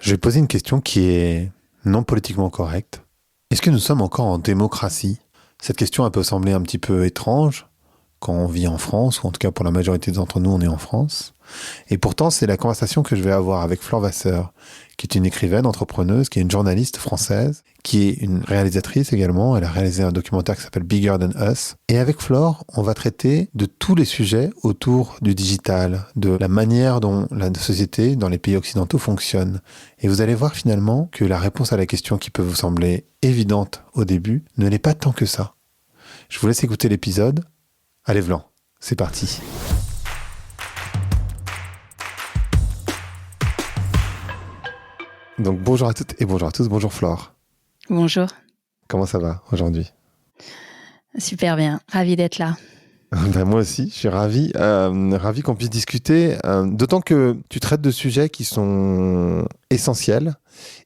Je vais poser une question qui est non politiquement correcte. Est-ce que nous sommes encore en démocratie? Cette question, elle peut sembler un petit peu étrange quand on vit en France, ou en tout cas pour la majorité d'entre nous, on est en France. Et pourtant, c'est la conversation que je vais avoir avec Flore Vasseur, qui est une écrivaine, entrepreneuse, qui est une journaliste française, qui est une réalisatrice également. Elle a réalisé un documentaire qui s'appelle Bigger Than Us. Et avec Flore, on va traiter de tous les sujets autour du digital, de la manière dont la société dans les pays occidentaux fonctionne. Et vous allez voir finalement que la réponse à la question qui peut vous sembler évidente au début ne l'est pas tant que ça. Je vous laisse écouter l'épisode. Allez, Vlan, c'est parti. Donc bonjour à toutes et bonjour à tous, bonjour Flore. Bonjour. Comment ça va aujourd'hui? Super bien, ravie d'être là. Ben moi aussi, je suis ravi qu'on puisse discuter, d'autant que tu traites de sujets qui sont essentiels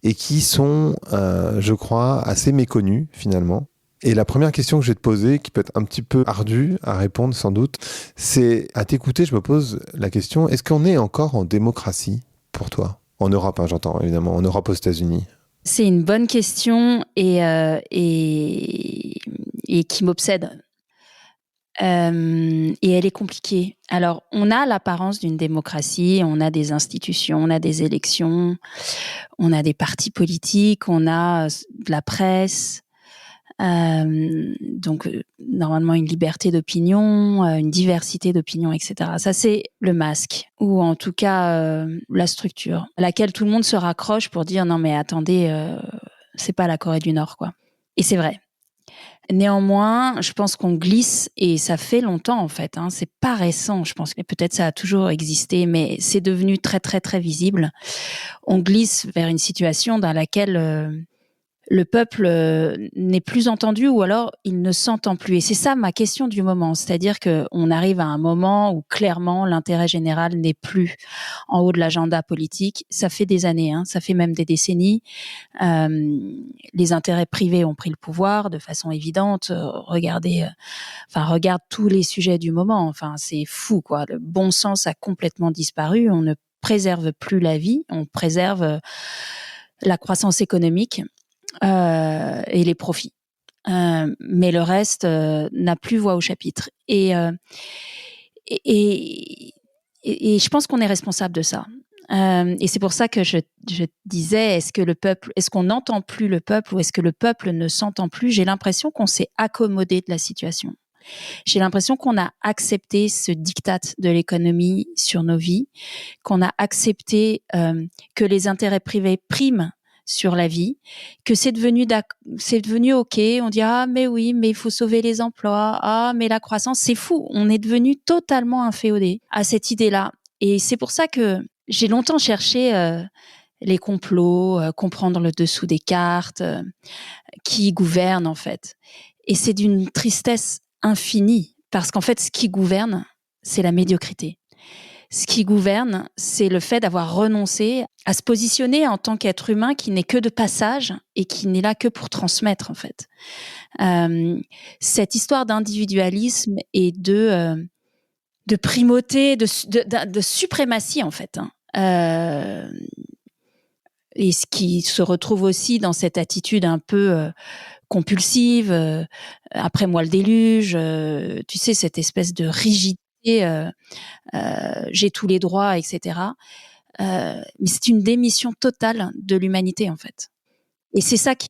et qui sont, je crois, assez méconnus finalement. Et la première question que je vais te poser, qui peut être un petit peu ardue à répondre sans doute, c'est à t'écouter, je me pose la question, est-ce qu'on est encore en démocratie pour toi? En Europe, hein, j'entends évidemment, en Europe, aux États-Unis. C'est une bonne question et qui m'obsède. Et elle est compliquée. Alors, on a l'apparence d'une démocratie, on a des institutions, on a des élections, on a des partis politiques, on a de la presse, donc normalement une liberté d'opinion, une diversité d'opinion, etc. Ça, c'est le masque, ou en tout cas la structure, à laquelle tout le monde se raccroche pour dire non mais attendez, c'est pas la Corée du Nord, quoi. Et c'est vrai. Néanmoins, je pense qu'on glisse, et ça fait longtemps en fait, hein, c'est pas récent, je pense que peut-être ça a toujours existé, mais c'est devenu très très très visible. On glisse vers une situation dans laquelle le peuple n'est plus entendu, ou alors il ne s'entend plus. Et c'est ça ma question du moment, c'est-à-dire qu'on arrive à un moment où clairement l'intérêt général n'est plus en haut de l'agenda politique. Ça fait des années, hein, ça fait même des décennies. Les intérêts privés ont pris le pouvoir de façon évidente. Regarde tous les sujets du moment. Enfin, c'est fou, quoi. Le bon sens a complètement disparu. On ne préserve plus la vie, on préserve la croissance économique et les profits. Mais le reste n'a plus voix au chapitre. Et, et, et je pense qu'on est responsable de ça. Et c'est pour ça que je disais, est-ce qu'on n'entend plus le peuple, ou est-ce que le peuple ne s'entend plus? J'ai l'impression qu'on s'est accommodé de la situation. J'ai l'impression qu'on a accepté ce diktat de l'économie sur nos vies, qu'on a accepté que les intérêts privés priment sur la vie, que c'est devenu OK, on dit ah mais oui, mais il faut sauver les emplois, ah mais la croissance, c'est fou, on est devenu totalement inféodé à cette idée-là. Et c'est pour ça que j'ai longtemps cherché les complots, comprendre le dessous des cartes, qui gouverne en fait. Et c'est d'une tristesse infinie, parce qu'en fait, ce qui gouverne, c'est la médiocrité. Ce qui gouverne, c'est le fait d'avoir renoncé à se positionner en tant qu'être humain qui n'est que de passage et qui n'est là que pour transmettre, en fait. Cette histoire d'individualisme et de primauté, de suprématie, en fait. Et ce qui se retrouve aussi dans cette attitude un peu compulsive, après moi le déluge, tu sais, cette espèce de rigidité, j'ai tous les droits, etc. Mais c'est une démission totale de l'humanité, en fait. Et c'est ça qui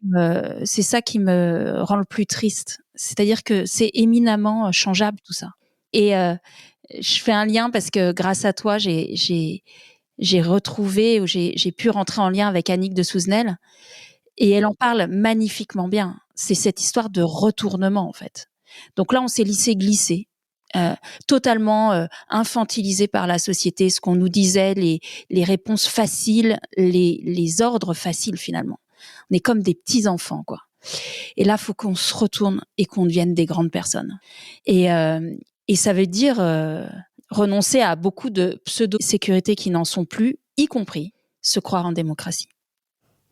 me rend le plus triste. C'est-à-dire que c'est éminemment changeable, tout ça. Et je fais un lien parce que grâce à toi, j'ai retrouvé, ou j'ai pu rentrer en lien avec Annick de Souzenel, et elle en parle magnifiquement bien. C'est cette histoire de retournement, en fait. Donc là, on s'est laissé glisser, totalement infantilisé par la société, ce qu'on nous disait, les réponses faciles, les ordres faciles, finalement. On est comme des petits enfants, quoi. Et là, faut qu'on se retourne et qu'on devienne des grandes personnes. Et ça veut dire renoncer à beaucoup de pseudo-sécurité qui n'en sont plus, y compris se croire en démocratie.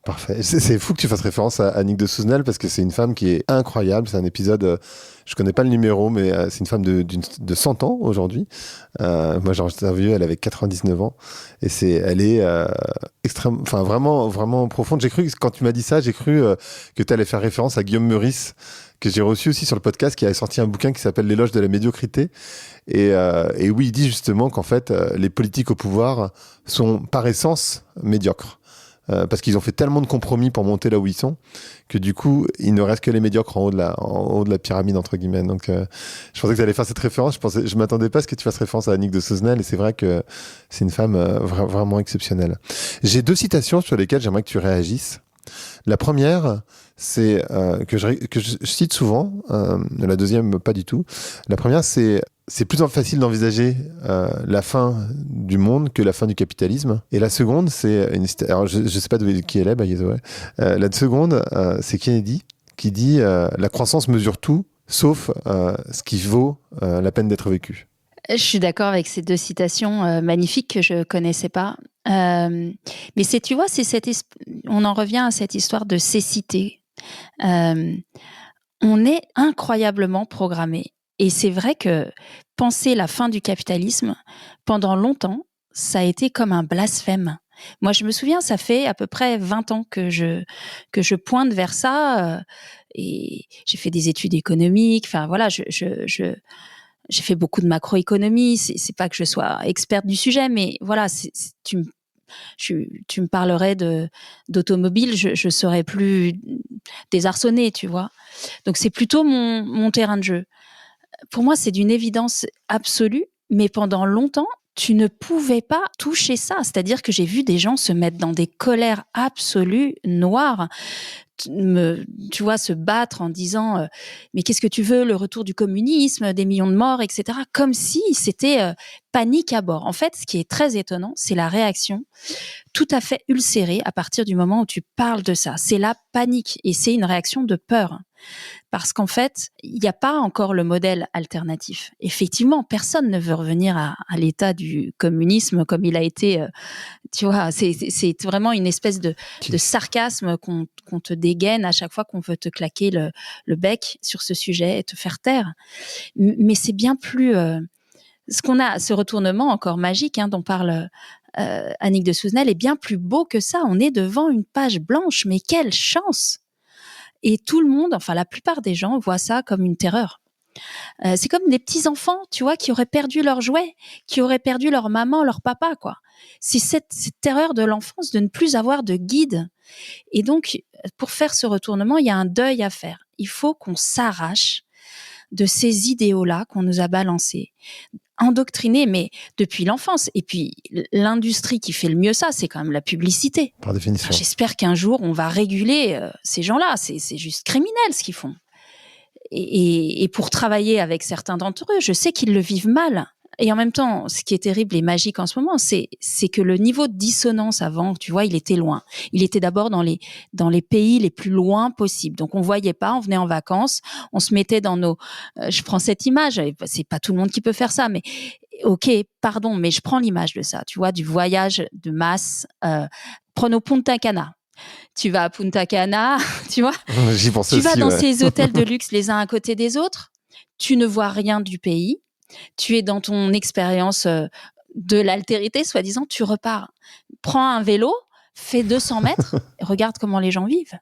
Parfait. C'est fou que tu fasses référence à Annick de Souzenel parce que c'est une femme qui est incroyable. C'est un épisode, je connais pas le numéro, mais c'est une femme de 100 ans aujourd'hui. Moi, j'ai interviewé, elle avait 99 ans. Et elle est extrême, enfin vraiment, vraiment profonde. J'ai cru, quand tu m'as dit ça, j'ai cru que tu allais faire référence à Guillaume Meurice, que j'ai reçu aussi sur le podcast, qui a sorti un bouquin qui s'appelle L'éloge de la médiocrité. Et oui, il dit justement qu'en fait, les politiques au pouvoir sont par essence médiocres. Parce qu'ils ont fait tellement de compromis pour monter là où ils sont que du coup, il ne reste que les médiocres en haut de la pyramide, entre guillemets. Donc, je pensais que tu allais faire cette référence. Je m'attendais pas à ce que tu fasses référence à Annick de Souzenel. Et c'est vrai que c'est une femme vraiment exceptionnelle. J'ai 2 citations sur lesquelles j'aimerais que tu réagisses. La première, c'est que je cite souvent. La deuxième, pas du tout. La première, c'est plus facile d'envisager la fin du monde que la fin du capitalisme. Et la seconde, alors je ne sais pas de qui elle est, by the way. La seconde, c'est Kennedy qui dit la croissance mesure tout, sauf ce qui vaut la peine d'être vécu. Je suis d'accord avec ces 2 citations magnifiques que je connaissais pas. Mais tu vois, on en revient à cette histoire de cécité. On est incroyablement programmé. Et c'est vrai que penser la fin du capitalisme, pendant longtemps, ça a été comme un blasphème. Moi, je me souviens, ça fait à peu près 20 ans que je pointe vers ça. Et j'ai fait des études économiques. Enfin, voilà, j'ai fait beaucoup de macroéconomie. C'est pas que je sois experte du sujet, mais voilà, tu me parlerais d'automobile, je serais plus désarçonnée, tu vois. Donc c'est plutôt mon terrain de jeu. Pour moi, c'est d'une évidence absolue, mais pendant longtemps, tu ne pouvais pas toucher ça. C'est-à-dire que j'ai vu des gens se mettre dans des colères absolues, noires, tu vois, se battre en disant mais qu'est-ce que tu veux, le retour du communisme, des millions de morts, etc. Comme si c'était panique à bord. En fait, ce qui est très étonnant, c'est la réaction tout à fait ulcérée à partir du moment où tu parles de ça. C'est la panique et c'est une réaction de peur. Parce qu'en fait, il n'y a pas encore le modèle alternatif. Effectivement, personne ne veut revenir à l'état du communisme comme il a été. Tu vois, c'est vraiment une espèce de sarcasme qu'on te dégaine à chaque fois qu'on veut te claquer le bec sur ce sujet et te faire taire. Mais c'est bien plus... ce retournement encore magique dont parle Annick de Souzenel est bien plus beau que ça. On est devant une page blanche, mais quelle chance! Et tout le monde, enfin la plupart des gens voient ça comme une terreur. C'est comme des petits enfants, tu vois, qui auraient perdu leurs jouets, qui auraient perdu leur maman, leur papa, quoi. C'est cette terreur de l'enfance de ne plus avoir de guide. Et donc, pour faire ce retournement, il y a un deuil à faire. Il faut qu'on s'arrache de ces idéaux-là qu'on nous a balancés, endoctrinés, mais depuis l'enfance. Et puis, l'industrie qui fait le mieux ça, c'est quand même la publicité. Par définition. Enfin, j'espère qu'un jour, on va réguler ces gens-là. C'est juste criminel ce qu'ils font. Et pour travailler avec certains d'entre eux, je sais qu'ils le vivent mal. Et en même temps, ce qui est terrible et magique en ce moment, c'est que le niveau de dissonance avant, tu vois, il était loin. Il était d'abord dans les pays les plus loin possibles. Donc, on voyait pas, on venait en vacances, on se mettait dans nos... je prends cette image, c'est pas tout le monde qui peut faire ça, mais ok, pardon, mais je prends l'image de ça, tu vois, du voyage de masse. Prenons Punta Cana. Tu vas à Punta Cana, tu vois. J'y pensais tu vas aussi, dans ouais. ces hôtels de luxe les uns à côté des autres. Tu ne vois rien du pays. Tu es dans ton expérience de l'altérité, soi-disant. Tu repars. Prends un vélo, fais 200 mètres, regarde comment les gens vivent.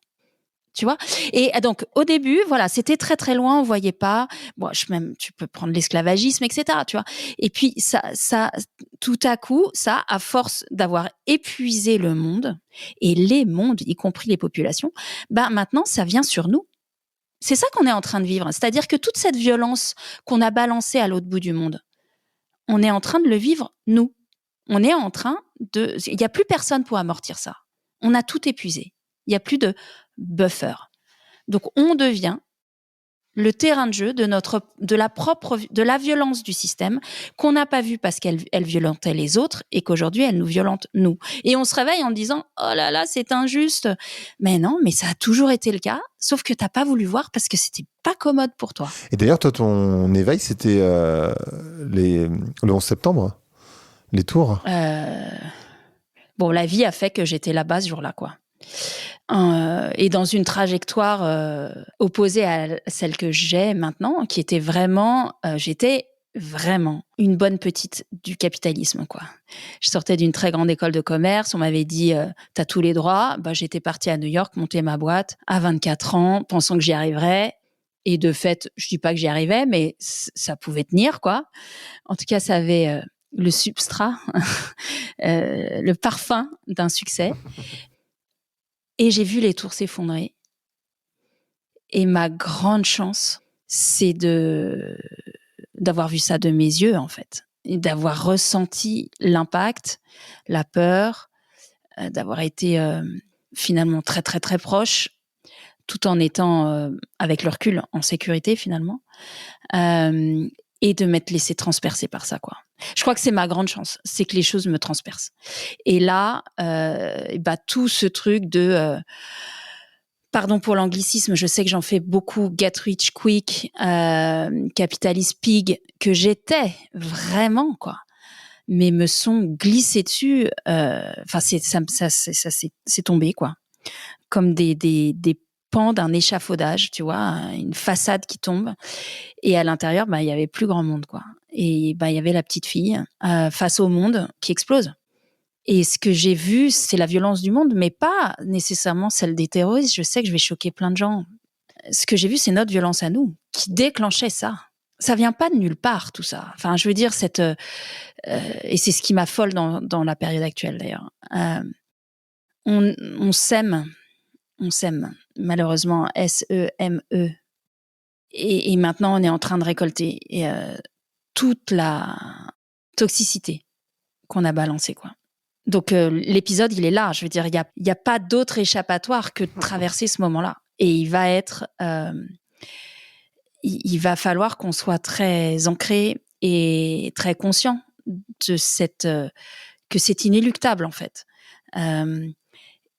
Tu vois. Et donc, au début, voilà, c'était très, très loin, on voyait pas. Bon, tu peux prendre l'esclavagisme, etc., tu vois. Et puis, ça, tout à coup, ça, à force d'avoir épuisé le monde, et les mondes, y compris les populations, maintenant, ça vient sur nous. C'est ça qu'on est en train de vivre. C'est-à-dire que toute cette violence qu'on a balancée à l'autre bout du monde, on est en train de le vivre, nous. Il n'y a plus personne pour amortir ça. On a tout épuisé. Il n'y a plus de buffer. Donc, on devient le terrain de jeu de la violence du système qu'on n'a pas vu parce qu'elle violentait les autres et qu'aujourd'hui, elle nous violente, nous. Et on se réveille en disant « Oh là là, c'est injuste !» Mais non, mais ça a toujours été le cas, sauf que tu n'as pas voulu voir parce que c'était pas commode pour toi. Et d'ailleurs, toi, ton éveil, c'était le 11 septembre, les tours. Bon, la vie a fait que j'étais là-bas ce jour-là, quoi. et dans une trajectoire opposée à celle que j'ai maintenant, qui était vraiment, j'étais vraiment une bonne petite du capitalisme, quoi. Je sortais d'une très grande école de commerce, on m'avait dit t'as tous les droits. Bah, j'étais partie à New York monter ma boîte à 24 ans, pensant que j'y arriverais. Et de fait, je dis pas que j'y arrivais, mais ça pouvait tenir, quoi. En tout cas, ça avait le substrat, le parfum d'un succès. Et j'ai vu les tours s'effondrer. Et ma grande chance, c'est d'avoir vu ça de mes yeux, en fait. Et d'avoir ressenti l'impact, la peur, d'avoir été finalement très, très, très proche, tout en étant, avec le recul, en sécurité, finalement. Et de m'être laissée transpercer par ça, quoi. Je crois que c'est ma grande chance, c'est que les choses me transpercent. Et là, tout ce truc de... pardon pour l'anglicisme, je sais que j'en fais beaucoup, get rich quick, capitalist pig, que j'étais vraiment, quoi. Mais me sont glissés dessus, c'est tombé, quoi. Comme des pans d'un échafaudage, tu vois, une façade qui tombe. Et à l'intérieur, il y avait plus grand monde, quoi. Et il y avait la petite fille face au monde qui explose. Et ce que j'ai vu, c'est la violence du monde, mais pas nécessairement celle des terroristes. Je sais que je vais choquer plein de gens. Ce que j'ai vu, c'est notre violence à nous qui déclenchait ça. Ça vient pas de nulle part, tout ça. Enfin, je veux dire, et c'est ce qui m'affole dans la période actuelle, d'ailleurs. On s'aime, malheureusement, S-E-M-E. Et maintenant, on est en train de récolter toute la toxicité qu'on a balancée, quoi. Donc, l'épisode, il est là. Je veux dire, il y a pas d'autre échappatoire que de traverser ce moment-là. Et il va être... il va falloir qu'on soit très ancré et très conscient de que c'est inéluctable, en fait.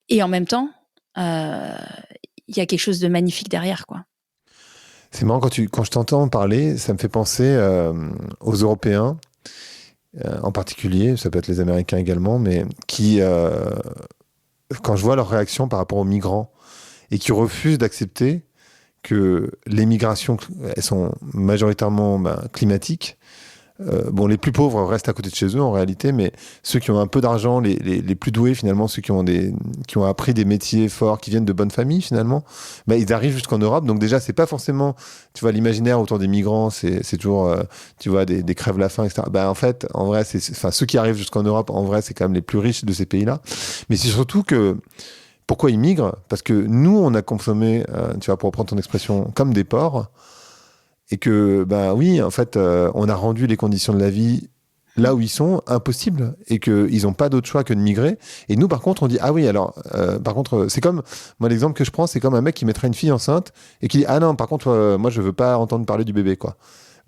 Et en même temps, il y a quelque chose de magnifique derrière, quoi. C'est marrant, quand je t'entends parler, ça me fait penser aux Européens, en particulier, ça peut être les Américains également, mais qui, quand je vois leur réaction par rapport aux migrants et qui refusent d'accepter que les migrations, elles sont majoritairement climatiques. Les plus pauvres restent à côté de chez eux en réalité, mais ceux qui ont un peu d'argent, les plus doués finalement, ceux qui ont appris des métiers forts, qui viennent de bonnes familles finalement, ils arrivent jusqu'en Europe. Donc déjà, c'est pas forcément, tu vois, l'imaginaire autour des migrants, c'est toujours, tu vois, des crèves la faim, etc. En fait, en vrai, ceux qui arrivent jusqu'en Europe, en vrai, c'est quand même les plus riches de ces pays-là. Mais c'est surtout que pourquoi ils migrent? Parce que nous, on a consommé, tu vois, pour reprendre ton expression, comme des porcs. Et que, oui, en fait, on a rendu les conditions de la vie là où ils sont impossibles et qu'ils n'ont pas d'autre choix que de migrer. Et nous, par contre, on dit, ah oui, alors, par contre, c'est comme, moi, l'exemple que je prends, c'est comme un mec qui mettrait une fille enceinte et qui dit, ah non, par contre, moi, je veux pas entendre parler du bébé, quoi.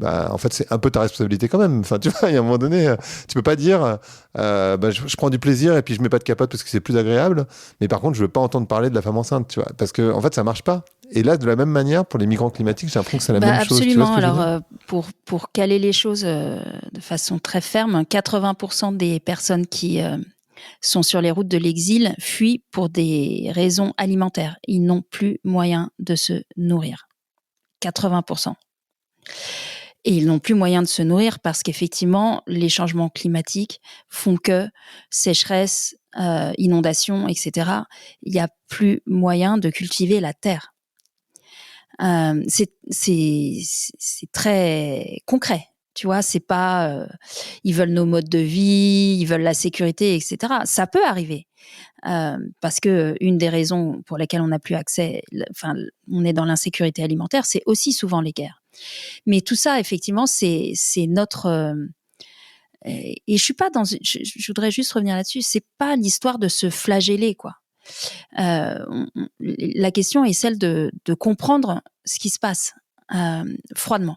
En fait, c'est un peu ta responsabilité quand même. Enfin, tu vois, il y a un moment donné, tu peux pas dire, je prends du plaisir et puis je mets pas de capote parce que c'est plus agréable. Mais par contre, je veux pas entendre parler de la femme enceinte, tu vois, parce que en fait, ça marche pas. Et là, de la même manière, pour les migrants climatiques, j'ai l'impression que c'est la même chose. Tu vois Absolument. ce que je veux Alors, dire pour caler les choses de façon très ferme, 80% des personnes qui sont sur les routes de l'exil fuient pour des raisons alimentaires. Ils n'ont plus moyen de se nourrir. 80%. Et ils n'ont plus moyen de se nourrir parce qu'effectivement, les changements climatiques font que sécheresse, inondations, etc., il n'y a plus moyen de cultiver la terre. C'est très concret. Tu vois, c'est pas ils veulent nos modes de vie, ils veulent la sécurité, etc. Ça peut arriver parce que une des raisons pour lesquelles on n'a plus accès, on est dans l'insécurité alimentaire, c'est aussi souvent les guerres. Mais tout ça, effectivement, c'est notre et je suis pas dans. Je voudrais juste revenir là-dessus. C'est pas l'histoire de se flageller, quoi. La question est celle de comprendre ce qui se passe froidement.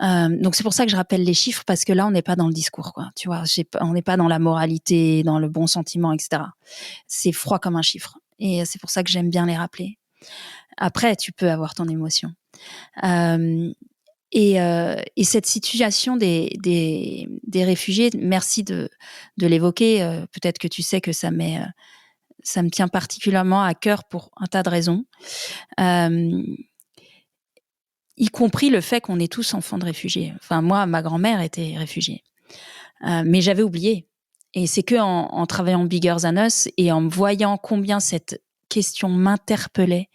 Donc c'est pour ça que je rappelle les chiffres parce que là on n'est pas dans le discours, quoi. Tu vois, on n'est pas dans la moralité, dans le bon sentiment, etc. C'est froid comme un chiffre et c'est pour ça que j'aime bien les rappeler. Après, tu peux avoir ton émotion. Et cette situation des réfugiés, merci de l'évoquer. Peut-être que tu sais que ça m'est ça me tient particulièrement à cœur pour un tas de raisons, y compris le fait qu'on est tous enfants de réfugiés. Enfin, moi, ma grand-mère était réfugiée, mais j'avais oublié. Et c'est que en travaillant Bigger Than Us et en me voyant combien cette question m'interpellait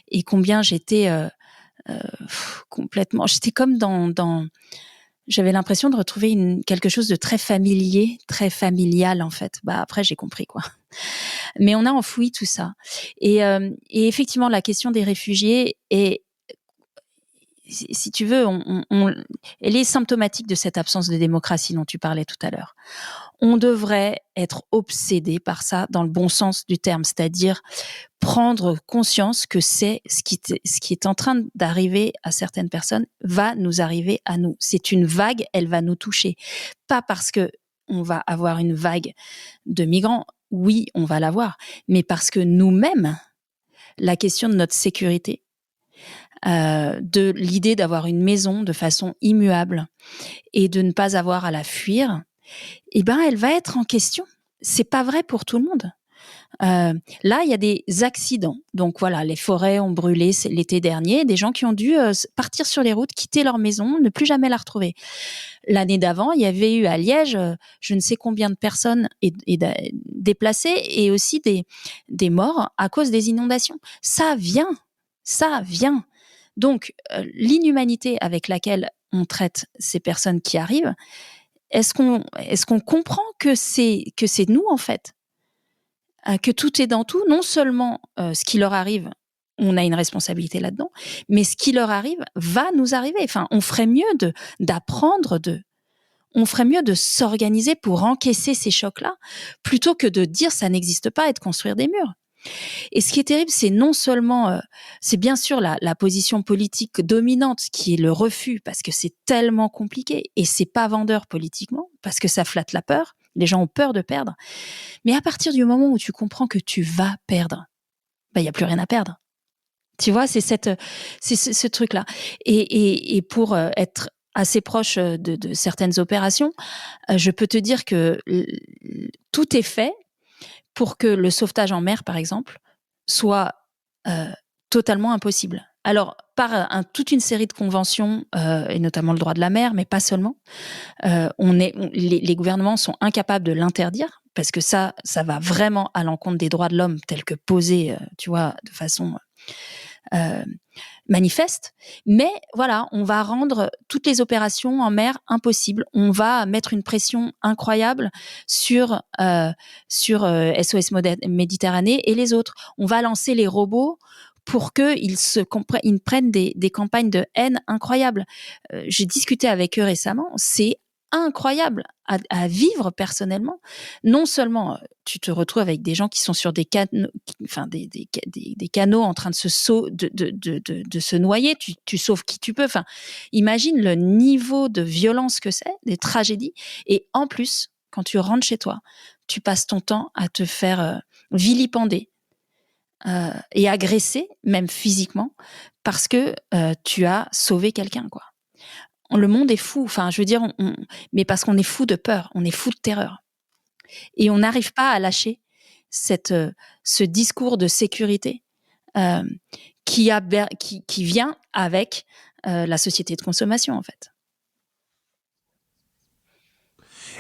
et combien j'étais complètement... J'étais comme dans j'avais l'impression de retrouver quelque chose de très familier, très familial en fait. Après, j'ai compris quoi. Mais on a enfoui tout ça. Et effectivement, la question des réfugiés est, si tu veux, elle est symptomatique de cette absence de démocratie dont tu parlais tout à l'heure. On devrait être obsédé par ça dans le bon sens du terme, c'est-à-dire prendre conscience que c'est ce qui est en train d'arriver à certaines personnes va nous arriver à nous. C'est une vague, elle va nous toucher. Pas parce que on va avoir une vague de migrants, oui, on va l'avoir, mais parce que nous-mêmes, la question de notre sécurité, de l'idée d'avoir une maison de façon immuable et de ne pas avoir à la fuir, elle va être en question. C'est pas vrai pour tout le monde. Là, il y a des accidents. Donc voilà, les forêts ont brûlé l'été dernier, des gens qui ont dû partir sur les routes, quitter leur maison, ne plus jamais la retrouver. L'année d'avant, il y avait eu à Liège, je ne sais combien de personnes déplacées et aussi des morts à cause des inondations. Ça vient. Donc, l'inhumanité avec laquelle on traite ces personnes qui arrivent, est-ce qu'on comprend que c'est nous, en fait, que tout est dans tout? Non seulement ce qui leur arrive, on a une responsabilité là-dedans, mais ce qui leur arrive va nous arriver. Enfin, on ferait mieux d'apprendre on ferait mieux de s'organiser pour encaisser ces chocs-là, plutôt que de dire ça n'existe pas et de construire des murs. Et ce qui est terrible, c'est non seulement, c'est bien sûr la position politique dominante qui est le refus, parce que c'est tellement compliqué et c'est pas vendeur politiquement, parce que ça flatte la peur. Les gens ont peur de perdre. Mais à partir du moment où tu comprends que tu vas perdre, il y a plus rien à perdre. Tu vois, c'est ce truc-là. Et pour être assez proche de certaines opérations, je peux te dire que tout est fait pour que le sauvetage en mer, par exemple, soit totalement impossible. Alors, par toute une série de conventions, et notamment le droit de la mer, mais pas seulement, les gouvernements sont incapables de l'interdire, parce que ça va vraiment à l'encontre des droits de l'homme tels que posés, tu vois, de façon manifeste. Mais voilà, on va rendre toutes les opérations en mer impossibles. On va mettre une pression incroyable sur SOS Méditerranée et les autres. On va lancer les robots pour qu'ils prennent des campagnes de haine incroyables. J'ai discuté avec eux récemment, c'est incroyable à vivre personnellement. Non seulement tu te retrouves avec des gens qui sont sur des canaux, des canaux en train de se noyer, tu sauves qui tu peux. Enfin, imagine le niveau de violence que c'est, des tragédies. Et en plus, quand tu rentres chez toi, tu passes ton temps à te faire vilipender et agresser, même physiquement, parce que tu as sauvé quelqu'un, quoi. Le monde est fou, enfin, je veux dire, mais parce qu'on est fou de peur, on est fou de terreur. Et on n'arrive pas à lâcher ce discours de sécurité qui vient avec la société de consommation, en fait.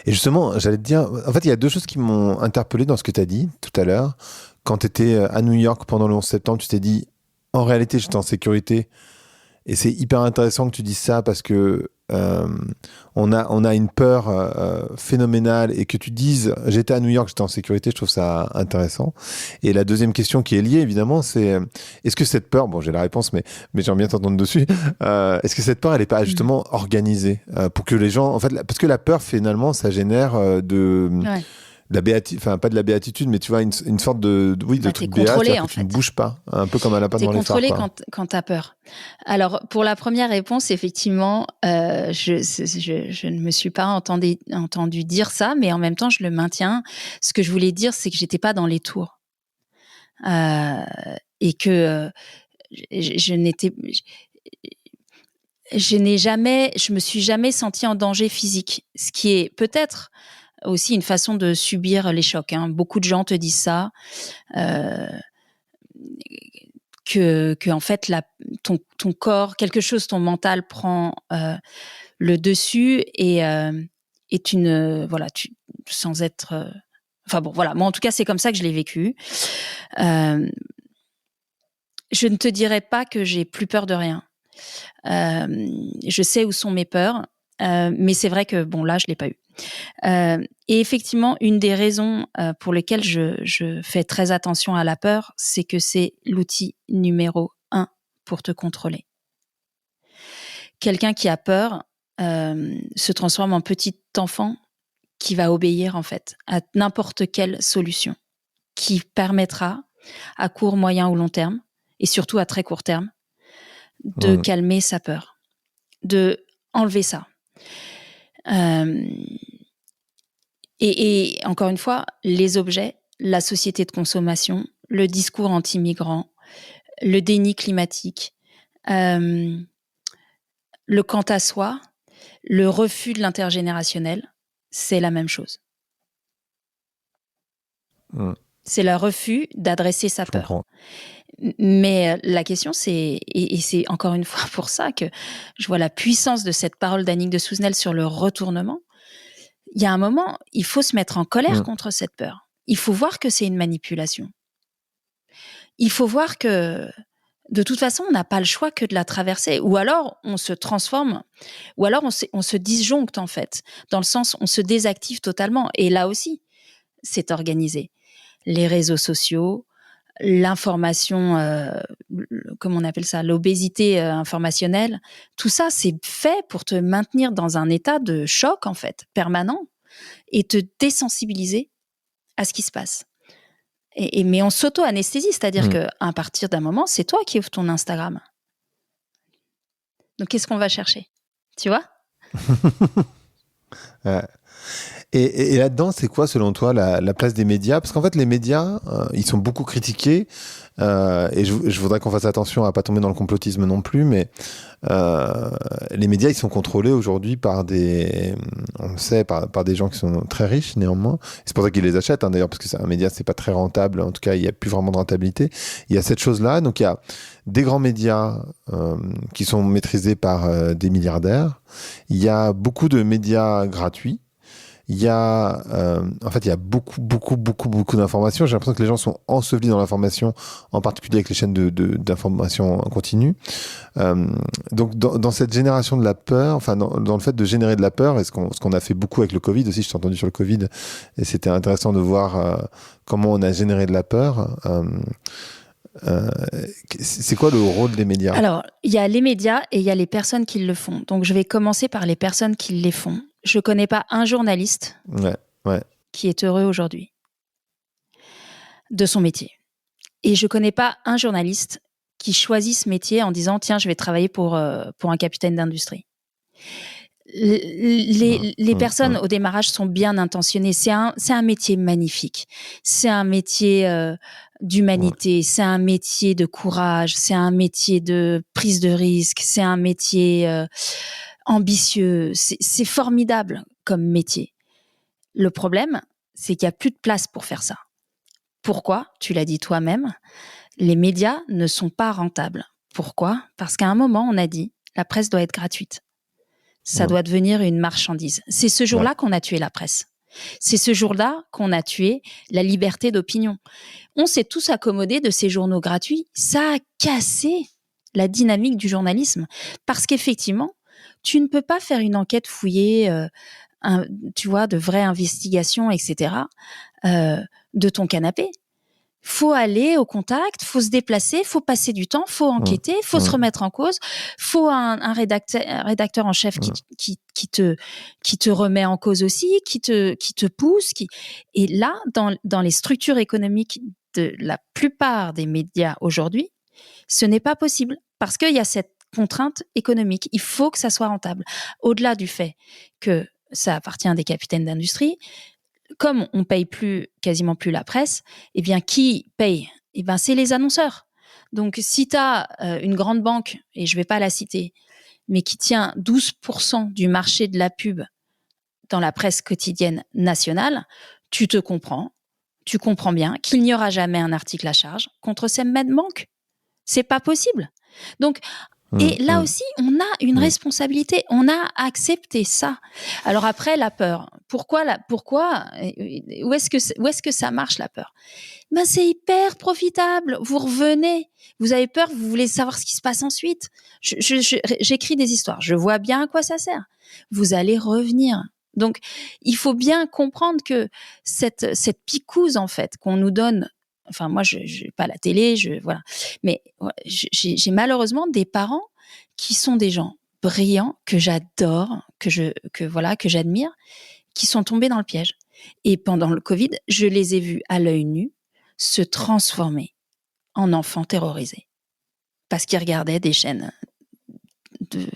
Et justement, j'allais te dire, en fait, il y a deux choses qui m'ont interpellé dans ce que tu as dit tout à l'heure. Quand tu étais à New York pendant le 11 septembre, tu t'es dit, en réalité, j'étais en sécurité. Et c'est hyper intéressant que tu dises ça parce que on a une peur phénoménale et que tu dises j'étais à New York, j'étais en sécurité, je trouve ça intéressant. Et la deuxième question qui est liée évidemment, c'est est-ce que cette peur, bon j'ai la réponse mais j'aimerais bien t'entendre dessus, est-ce que cette peur elle est pas justement organisée pour que les gens, en fait, parce que la peur finalement ça génère Ouais. enfin pas de la béatitude, mais tu vois une sorte de truc béat, c'est-à-dire que tu ne bouges pas, un peu comme un lapin devant les phares. T'es contrôlé quand t'as peur. Alors pour la première réponse, effectivement, je ne me suis pas entendu dire ça, mais en même temps je le maintiens. Ce que je voulais dire, c'est que j'étais pas dans les tours et que je me suis jamais sentie en danger physique, ce qui est peut-être aussi une façon de subir les chocs. Hein. Beaucoup de gens te disent ça, que en fait ton corps, quelque chose, ton mental prend le dessus et voilà, sans être. Enfin bon, voilà. Moi, en tout cas, c'est comme ça que je l'ai vécu. Je ne te dirais pas que j'ai plus peur de rien. Je sais où sont mes peurs, mais c'est vrai que bon, là, je l'ai pas eu. Et effectivement, une des raisons pour lesquelles je fais très attention à la peur, c'est que c'est l'outil numéro 1 pour te contrôler. Quelqu'un qui a peur se transforme en petit enfant qui va obéir en fait à n'importe quelle solution qui permettra à court, moyen ou long terme, et surtout à très court terme, de calmer sa peur, de enlever ça. Et encore une fois, les objets, la société de consommation, le discours anti-migrant, le déni climatique, le quant à soi, le refus de l'intergénérationnel, c'est la même chose. C'est le refus d'adresser sa peur. Comprends. Mais la question, c'est, et c'est encore une fois pour ça que je vois la puissance de cette parole d'Annick de Souzenel sur le retournement. Il y a un moment, il faut se mettre en colère contre cette peur. Il faut voir que c'est une manipulation. Il faut voir que, de toute façon, on n'a pas le choix que de la traverser. Ou alors, on se transforme, ou alors on se disjoncte, en fait. Dans le sens, on se désactive totalement. Et là aussi, c'est organisé. Les réseaux sociaux, l'information, comment on appelle ça, l'obésité informationnelle, tout ça, c'est fait pour te maintenir dans un état de choc, en fait, permanent, et te désensibiliser à ce qui se passe. Mais on s'auto-anesthésie, c'est-à-dire qu'à partir d'un moment, c'est toi qui ouvres ton Instagram. Donc, qu'est-ce qu'on va chercher ? Tu vois ? Et là-dedans, c'est quoi, selon toi, la place des médias ? Parce qu'en fait, les médias, ils sont beaucoup critiqués. Et je voudrais qu'on fasse attention à pas tomber dans le complotisme non plus, mais les médias, ils sont contrôlés aujourd'hui par on le sait, par des gens qui sont très riches, néanmoins. C'est pour ça qu'ils les achètent, hein, d'ailleurs, parce que un média, c'est pas très rentable. En tout cas, il n'y a plus vraiment de rentabilité. Il y a cette chose-là. Donc, il y a des grands médias qui sont maîtrisés par des milliardaires. Il y a beaucoup de médias gratuits. Il y a, en fait, il y a beaucoup d'informations. J'ai l'impression que les gens sont ensevelis dans l'information, en particulier avec les chaînes d'information en continu. Donc, dans cette génération de la peur, enfin, dans le fait de générer de la peur, et ce qu'on a fait beaucoup avec le Covid aussi, je t'ai entendu sur le Covid, et c'était intéressant de voir comment on a généré de la peur. C'est quoi le rôle des médias ? Alors, il y a les médias et il y a les personnes qui le font. Donc, je vais commencer par les personnes qui les font. Je ne connais pas un journaliste qui est heureux aujourd'hui de son métier. Et je ne connais pas un journaliste qui choisit ce métier en disant « Tiens, je vais travailler pour un capitaine d'industrie ». Les personnes au démarrage sont bien intentionnées. C'est un métier magnifique. C'est un métier d'humanité. C'est un métier de courage. C'est un métier de prise de risque. C'est un métier ambitieux. C'est formidable comme métier. Le problème, c'est qu'il n'y a plus de place pour faire ça. Pourquoi ? Tu l'as dit toi-même. Les médias ne sont pas rentables. Pourquoi ? Parce qu'à un moment, on a dit la presse doit être gratuite. Ça doit devenir une marchandise. C'est ce jour-là qu'on a tué la presse. C'est ce jour-là qu'on a tué la liberté d'opinion. On s'est tous accommodés de ces journaux gratuits. Ça a cassé la dynamique du journalisme. Parce qu'effectivement, tu ne peux pas faire une enquête fouillée, tu vois, de vraies investigations, etc., de ton canapé. Faut aller au contact, faut se déplacer, faut passer du temps, faut enquêter, faut se remettre en cause, faut un rédacteur en chef qui te remet en cause aussi, qui te pousse. Et là, dans les structures économiques de la plupart des médias aujourd'hui, ce n'est pas possible parce qu'il y a cette contrainte économique. Il faut que ça soit rentable. Au-delà du fait que ça appartient à des capitaines d'industrie, comme on paye quasiment plus la presse, eh bien, qui paye ? Eh bien, c'est les annonceurs. Donc, si tu as une grande banque, et je ne vais pas la citer, mais qui tient 12% du marché de la pub dans la presse quotidienne nationale, tu comprends bien qu'il n'y aura jamais un article à charge contre ces mêmes manques. C'est pas possible. Donc, et là aussi, on a une responsabilité. On a accepté ça. Alors après, la peur. Pourquoi où est-ce que ça marche, la peur? Ben, c'est hyper profitable. Vous revenez. Vous avez peur, vous voulez savoir ce qui se passe ensuite. J'écris des histoires. Je vois bien à quoi ça sert. Vous allez revenir. Donc, il faut bien comprendre que cette picouse, en fait, qu'on nous donne. Enfin, moi, je pas la télé, voilà. Mais j'ai malheureusement des parents qui sont des gens brillants, que j'adore, que j'admire, qui sont tombés dans le piège. Et pendant le Covid, je les ai vus à l'œil nu se transformer en enfants terrorisés. Parce qu'ils regardaient des chaînes.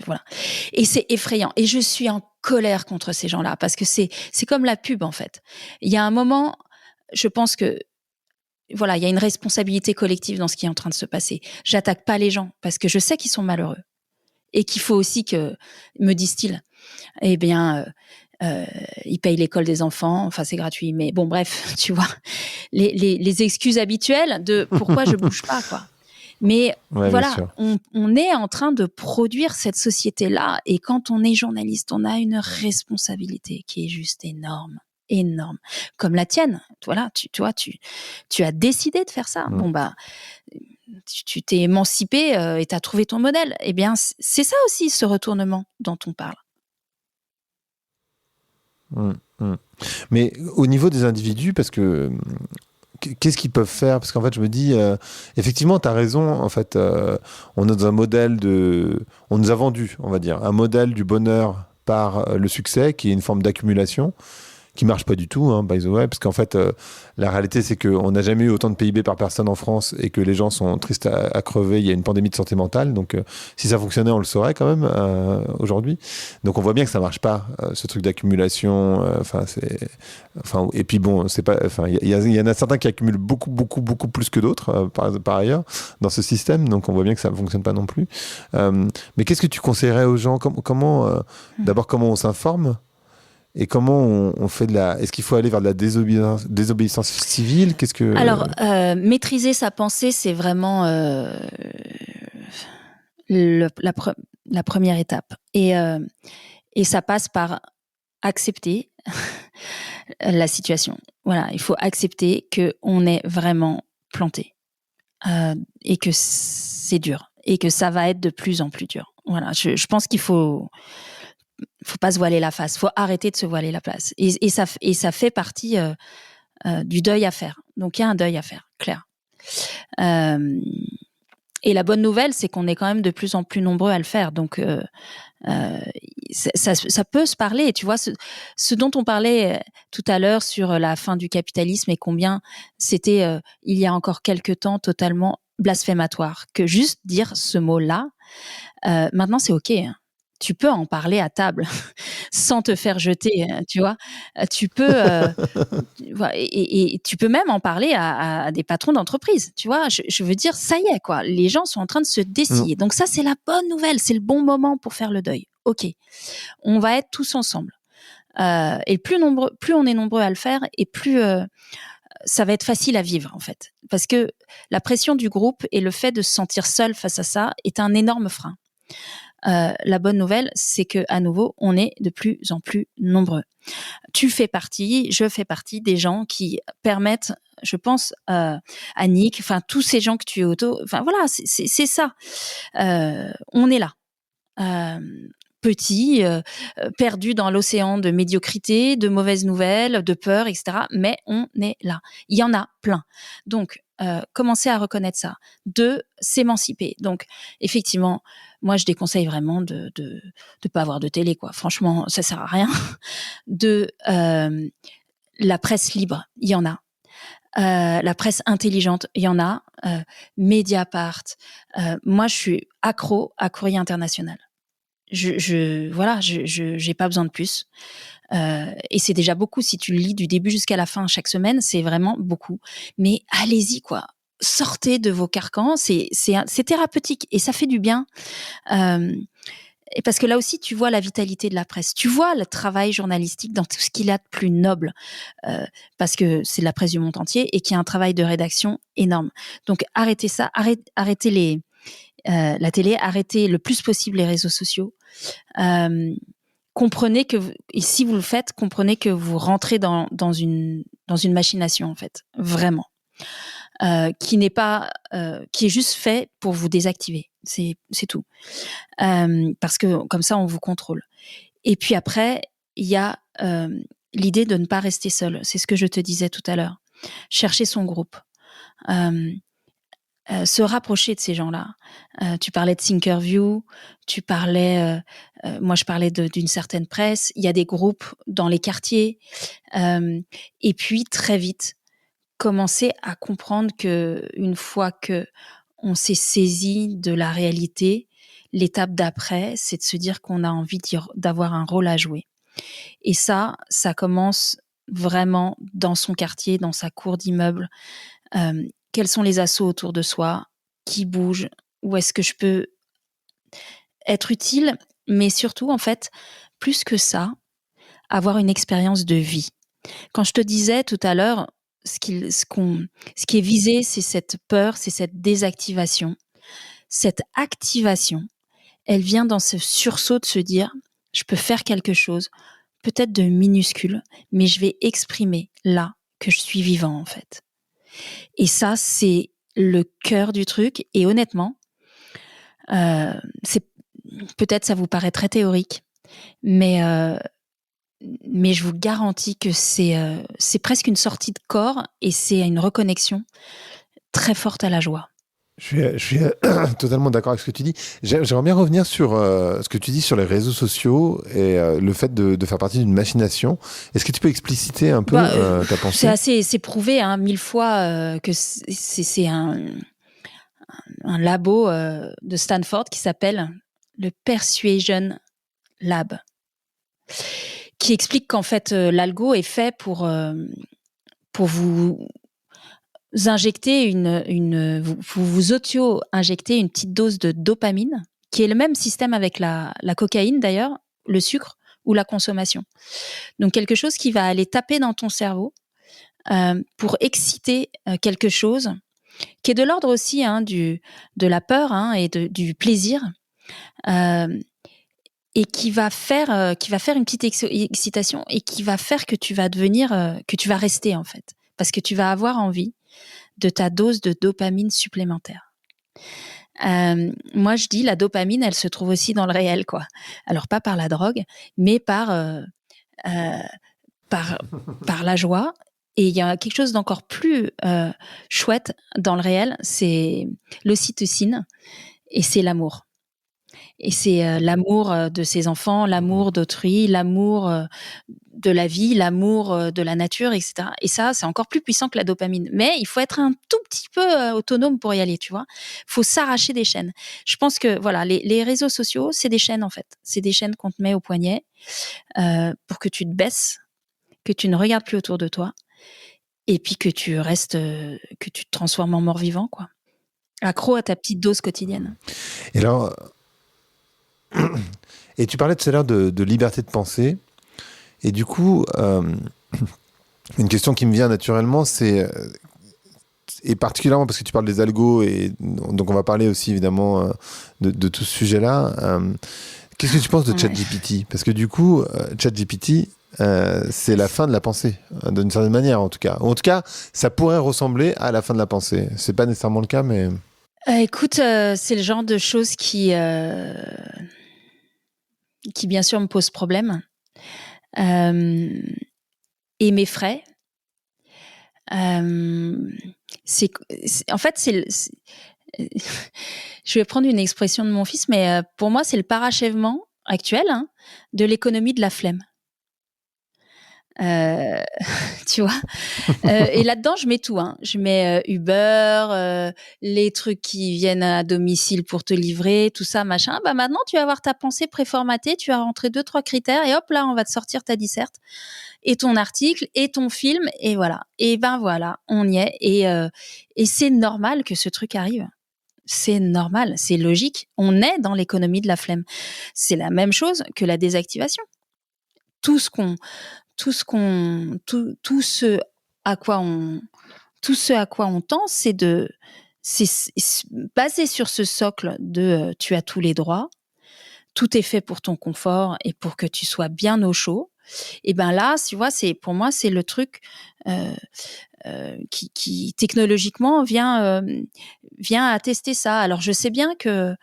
Voilà. Et c'est effrayant. Et je suis en colère contre ces gens-là, parce que c'est comme la pub, en fait. Il y a un moment, je pense que voilà, il y a une responsabilité collective dans ce qui est en train de se passer. J'attaque pas les gens, parce que je sais qu'ils sont malheureux. Et qu'il faut aussi que, me disent-ils, eh bien, ils payent l'école des enfants, enfin c'est gratuit, mais bon bref, tu vois, les excuses habituelles de pourquoi je bouge pas, quoi. Mais voilà, on est en train de produire cette société-là, et quand on est journaliste, on a une responsabilité qui est juste énorme. Comme la tienne. Voilà, tu as décidé de faire ça. Bon bah, tu t'es émancipé et tu as trouvé ton modèle. Eh bien, c'est ça aussi, ce retournement dont on parle. Mais au niveau des individus, parce que qu'est-ce qu'ils peuvent faire? Parce qu'en fait, je me dis, effectivement, tu as raison. En fait, on est dans un modèle on nous a vendu, on va dire, un modèle du bonheur par le succès, qui est une forme d'accumulation, qui marche pas du tout, hein, by the way, parce qu'en fait, la réalité, c'est qu'on n'a jamais eu autant de PIB par personne en France, et que les gens sont tristes à crever. Il y a une pandémie de santé mentale, donc si ça fonctionnait, on le saurait quand même aujourd'hui. Donc on voit bien que ça marche pas, ce truc d'accumulation. Et puis bon, c'est pas. Enfin, il y en a certains qui accumulent beaucoup, beaucoup, beaucoup plus que d'autres, par ailleurs, dans ce système. Donc on voit bien que ça fonctionne pas non plus. Mais qu'est-ce que tu conseillerais aux gens? D'abord, comment on s'informe? Et comment on fait Est-ce qu'il faut aller vers de la désobéissance civile? Alors, maîtriser sa pensée, c'est vraiment la première étape. Et ça passe par accepter la situation. Voilà, il faut accepter qu'on est vraiment planté. Et que c'est dur. Et que ça va être de plus en plus dur. Voilà, je pense qu'il faut pas se voiler la face. Faut arrêter de se voiler la face. Et ça fait partie du deuil à faire. Donc il y a un deuil à faire, clair. Et la bonne nouvelle, c'est qu'on est quand même de plus en plus nombreux à le faire. Donc ça peut se parler. Tu vois, ce dont on parlait tout à l'heure sur la fin du capitalisme, et combien c'était il y a encore quelques temps totalement blasphématoire, que juste dire ce mot-là, maintenant c'est ok. Hein. Tu peux en parler à table sans te faire jeter, tu vois. Tu peux et tu peux même en parler à des patrons d'entreprise, tu vois. Je veux dire, ça y est, quoi. Les gens sont en train de se dessiller. Donc ça, c'est la bonne nouvelle. C'est le bon moment pour faire le deuil. Ok, on va être tous ensemble. Et plus on est nombreux à le faire, et plus ça va être facile à vivre, en fait. Parce que la pression du groupe et le fait de se sentir seul face à ça est un énorme frein. La bonne nouvelle, c'est que à nouveau, on est de plus en plus nombreux. Tu fais partie, je fais partie des gens qui permettent, je pense, Annick, enfin tous ces gens que tu es enfin voilà, c'est ça. On est là. Petit, perdu dans l'océan de médiocrité, de mauvaises nouvelles, de peur, etc. Mais on est là. Il y en a plein. Donc, commencer à reconnaître ça. 2, s'émanciper. Donc, effectivement, moi, je déconseille vraiment de pas avoir de télé, quoi. Franchement, ça sert à rien. 2, la presse libre, il y en a. La presse intelligente, il y en a. Mediapart. Moi, je suis accro à Courrier International. Voilà, j'ai pas besoin de plus. Et c'est déjà beaucoup. Si tu le lis du début jusqu'à la fin chaque semaine, c'est vraiment beaucoup. Mais allez-y, quoi. Sortez de vos carcans. C'est thérapeutique et ça fait du bien. Et parce que là aussi, tu vois la vitalité de la presse. Tu vois le travail journalistique dans tout ce qu'il a de plus noble. Parce que c'est de la presse du monde entier et qu'il y a un travail de rédaction énorme. Donc, arrêtez ça. Arrêtez la télé. Arrêtez le plus possible les réseaux sociaux. Comprenez que, et si vous le faites, comprenez que vous rentrez dans une machination, en fait. Vraiment. Qui est juste fait pour vous désactiver. C'est tout. Parce que comme ça, on vous contrôle. Et puis après, il y a l'idée de ne pas rester seul. C'est ce que je te disais tout à l'heure. Chercher son groupe. Se rapprocher de ces gens-là. Tu parlais de Thinkerview, moi je parlais d'une certaine presse. Il y a des groupes dans les quartiers. Et puis très vite, commencer à comprendre que une fois que on s'est saisi de la réalité, l'étape d'après, c'est de se dire qu'on a envie d'avoir un rôle à jouer. Et ça commence vraiment dans son quartier, dans sa cour d'immeuble. Quels sont les assos autour de soi? Qui bougent? Où est-ce que je peux être utile? Mais surtout, en fait, plus que ça, avoir une expérience de vie. Quand je te disais tout à l'heure, ce qui est visé, c'est cette peur, c'est cette désactivation. Cette activation, elle vient dans ce sursaut de se dire, je peux faire quelque chose, peut-être de minuscule, mais je vais exprimer là que je suis vivant, en fait. Et ça, c'est le cœur du truc. Et honnêtement, peut-être ça vous paraît très théorique, mais je vous garantis que c'est presque une sortie de corps et c'est une reconnexion très forte à la joie. Je suis totalement d'accord avec ce que tu dis. J'aimerais bien revenir sur ce que tu dis sur les réseaux sociaux et le fait de faire partie d'une machination. Est-ce que tu peux expliciter un peu ta pensée? C'est prouvé 1000 fois que c'est un labo de Stanford qui s'appelle le Persuasion Lab, qui explique qu'en fait l'algo est fait pour vous injecter vous auto-injecter une petite dose de dopamine, qui est le même système avec la cocaïne d'ailleurs, le sucre ou la consommation. Donc quelque chose qui va aller taper dans ton cerveau pour exciter quelque chose qui est de l'ordre aussi de la peur et du plaisir, et qui va faire une petite excitation et qui va faire que tu vas que tu vas rester en fait, parce que tu vas avoir envie de ta dose de dopamine supplémentaire. Moi, je dis la dopamine, elle se trouve aussi dans le réel, quoi. Alors pas par la drogue, mais par la joie. Et il y a quelque chose d'encore plus chouette dans le réel, c'est l'ocytocine, et c'est l'amour. Et c'est l'amour de ses enfants, l'amour d'autrui, l'amour de la vie, l'amour de la nature, etc. Et ça, c'est encore plus puissant que la dopamine. Mais il faut être un tout petit peu autonome pour y aller, tu vois. Il faut s'arracher des chaînes. Je pense que voilà, les réseaux sociaux, c'est des chaînes en fait. C'est des chaînes qu'on te met au poignet pour que tu te baisses, que tu ne regardes plus autour de toi, et puis que tu te transformes en mort-vivant, quoi. Accro à ta petite dose quotidienne. Et alors, et tu parlais tout à l'heure de liberté de penser. Et du coup, une question qui me vient naturellement, et particulièrement parce que tu parles des algos, et donc on va parler aussi évidemment de tout ce sujet-là. Qu'est-ce que tu penses de ChatGPT? Parce que du coup, ChatGPT, c'est la fin de la pensée, d'une certaine manière en tout cas. En tout cas, ça pourrait ressembler à la fin de la pensée. C'est pas nécessairement le cas, mais... Écoute, c'est le genre de choses qui bien sûr me pose problème et m'effraie. En fait, je vais prendre une expression de mon fils, mais pour moi, c'est le parachèvement actuel de l'économie de la flemme. Tu vois, et là-dedans, je mets tout. Je mets Uber, les trucs qui viennent à domicile pour te livrer, tout ça, machin. Bah maintenant, tu vas avoir ta pensée préformatée, tu vas rentrer 2-3 critères et hop là, on va te sortir ta disserte et ton article et ton film et voilà. Et ben voilà, on y est. Et c'est normal que ce truc arrive. C'est normal, c'est logique. On est dans l'économie de la flemme. C'est la même chose que la désactivation. Tout ce qu'on, tout ce à quoi on tend, c'est basé sur ce socle de tu as tous les droits, tout est fait pour ton confort et pour que tu sois bien au chaud. Et ben là, tu vois, pour moi, c'est le truc qui technologiquement vient attester ça. Alors je sais bien que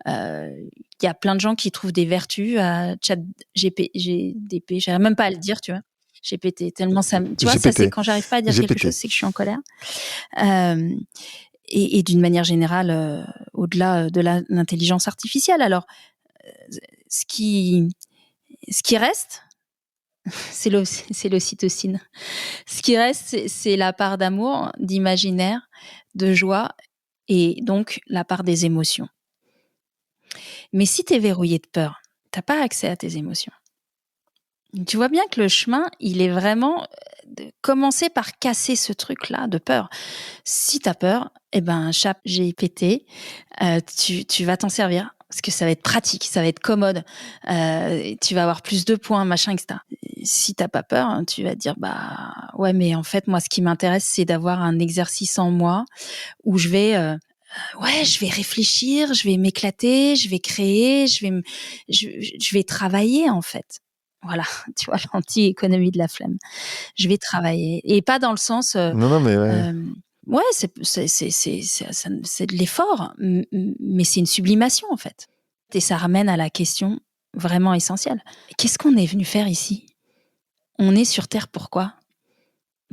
il y a plein de gens qui trouvent des vertus à ChatGPT, j'arrive même pas à le dire, tu vois. GPT, tellement ça, tu vois, ça c'est quand j'arrive pas à dire quelque chose, c'est que je suis en colère. Et d'une manière générale, au-delà de l'intelligence artificielle. Alors, ce qui reste, c'est l'ocytocine. Ce qui reste, c'est la part d'amour, d'imaginaire, de joie et donc la part des émotions. Mais si tu es verrouillé de peur, tu n'as pas accès à tes émotions. Tu vois bien que le chemin, il est vraiment de commencer par casser ce truc-là de peur. Si tu as peur, ChatGPT, tu vas t'en servir. Parce que ça va être pratique, ça va être commode. Tu vas avoir plus de points, machin, etc. Si t'as pas peur, tu vas te dire, ouais, mais en fait, moi, ce qui m'intéresse, c'est d'avoir un exercice en moi où je vais réfléchir, je vais m'éclater, je vais créer, je vais travailler, en fait. Voilà, tu vois, l'anti-économie de la flemme. Je vais travailler. Et pas dans le sens... non, mais ouais. Ouais, c'est de l'effort, mais c'est une sublimation, en fait. Et ça ramène à la question vraiment essentielle. Qu'est-ce qu'on est venu faire ici ? On est sur Terre pourquoi ?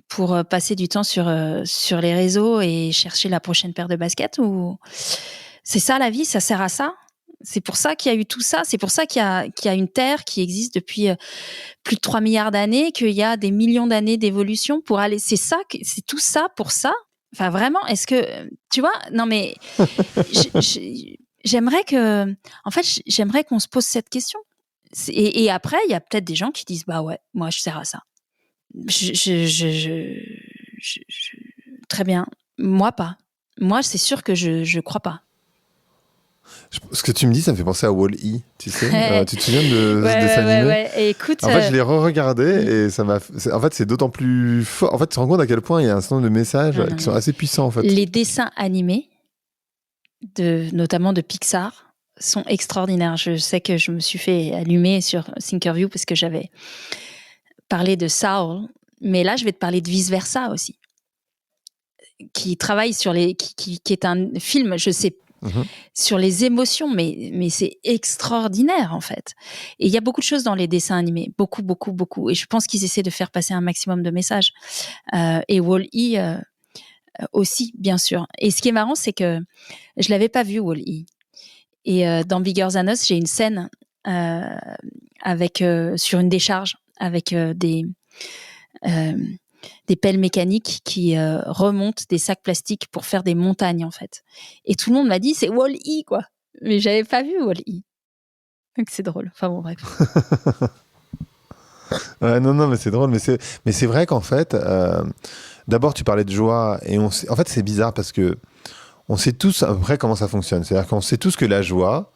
Pour passer du temps sur les réseaux et chercher la prochaine paire de baskets, ou c'est ça la vie, ça sert à ça ? C'est pour ça qu'il y a eu tout ça, c'est pour ça qu'il y a une Terre qui existe depuis plus de 3 milliards d'années, qu'il y a des millions d'années d'évolution pour aller... C'est tout ça pour ça ? Enfin, vraiment, est-ce que... Tu vois ? Non, mais... j'aimerais qu'on se pose cette question. Et après, il y a peut-être des gens qui disent, ouais, moi, je sers à ça. Très bien. Moi, pas. Moi, c'est sûr que je crois pas. Ce que tu me dis, ça me fait penser à Wall-E, tu sais. Tu te souviens de ce dessin animé ? Ouais. Et écoute, en fait, je l'ai re-regardé et ça m'a... En fait, c'est d'autant plus fort. En fait, tu te rends compte à quel point il y a un certain nombre de messages qui sont assez puissants, en fait. Les dessins animés, notamment de Pixar, sont extraordinaires. Je sais que je me suis fait allumer sur Thinkerview parce que j'avais parlé de Saul, mais là, je vais te parler de Vice Versa aussi, qui travaille sur qui est un film, je sais, sur les émotions, mais c'est extraordinaire, en fait. Et il y a beaucoup de choses dans les dessins animés, beaucoup. Et je pense qu'ils essaient de faire passer un maximum de messages. Et Wall-E aussi, bien sûr. Et ce qui est marrant, c'est que je l'avais pas vu, Wall-E. Et dans Bigger Than Us, j'ai une scène sur une décharge avec des pelles mécaniques qui remontent des sacs plastiques pour faire des montagnes, en fait. Et tout le monde m'a dit, c'est Wall-E, quoi. Mais j'avais pas vu Wall-E. Donc c'est drôle. Enfin bon, bref. Ouais, non, mais c'est drôle. Mais c'est vrai qu'en fait, d'abord, tu parlais de joie. Et en fait, c'est bizarre parce que on sait tous à peu près comment ça fonctionne. C'est-à-dire qu'on sait tous que la joie,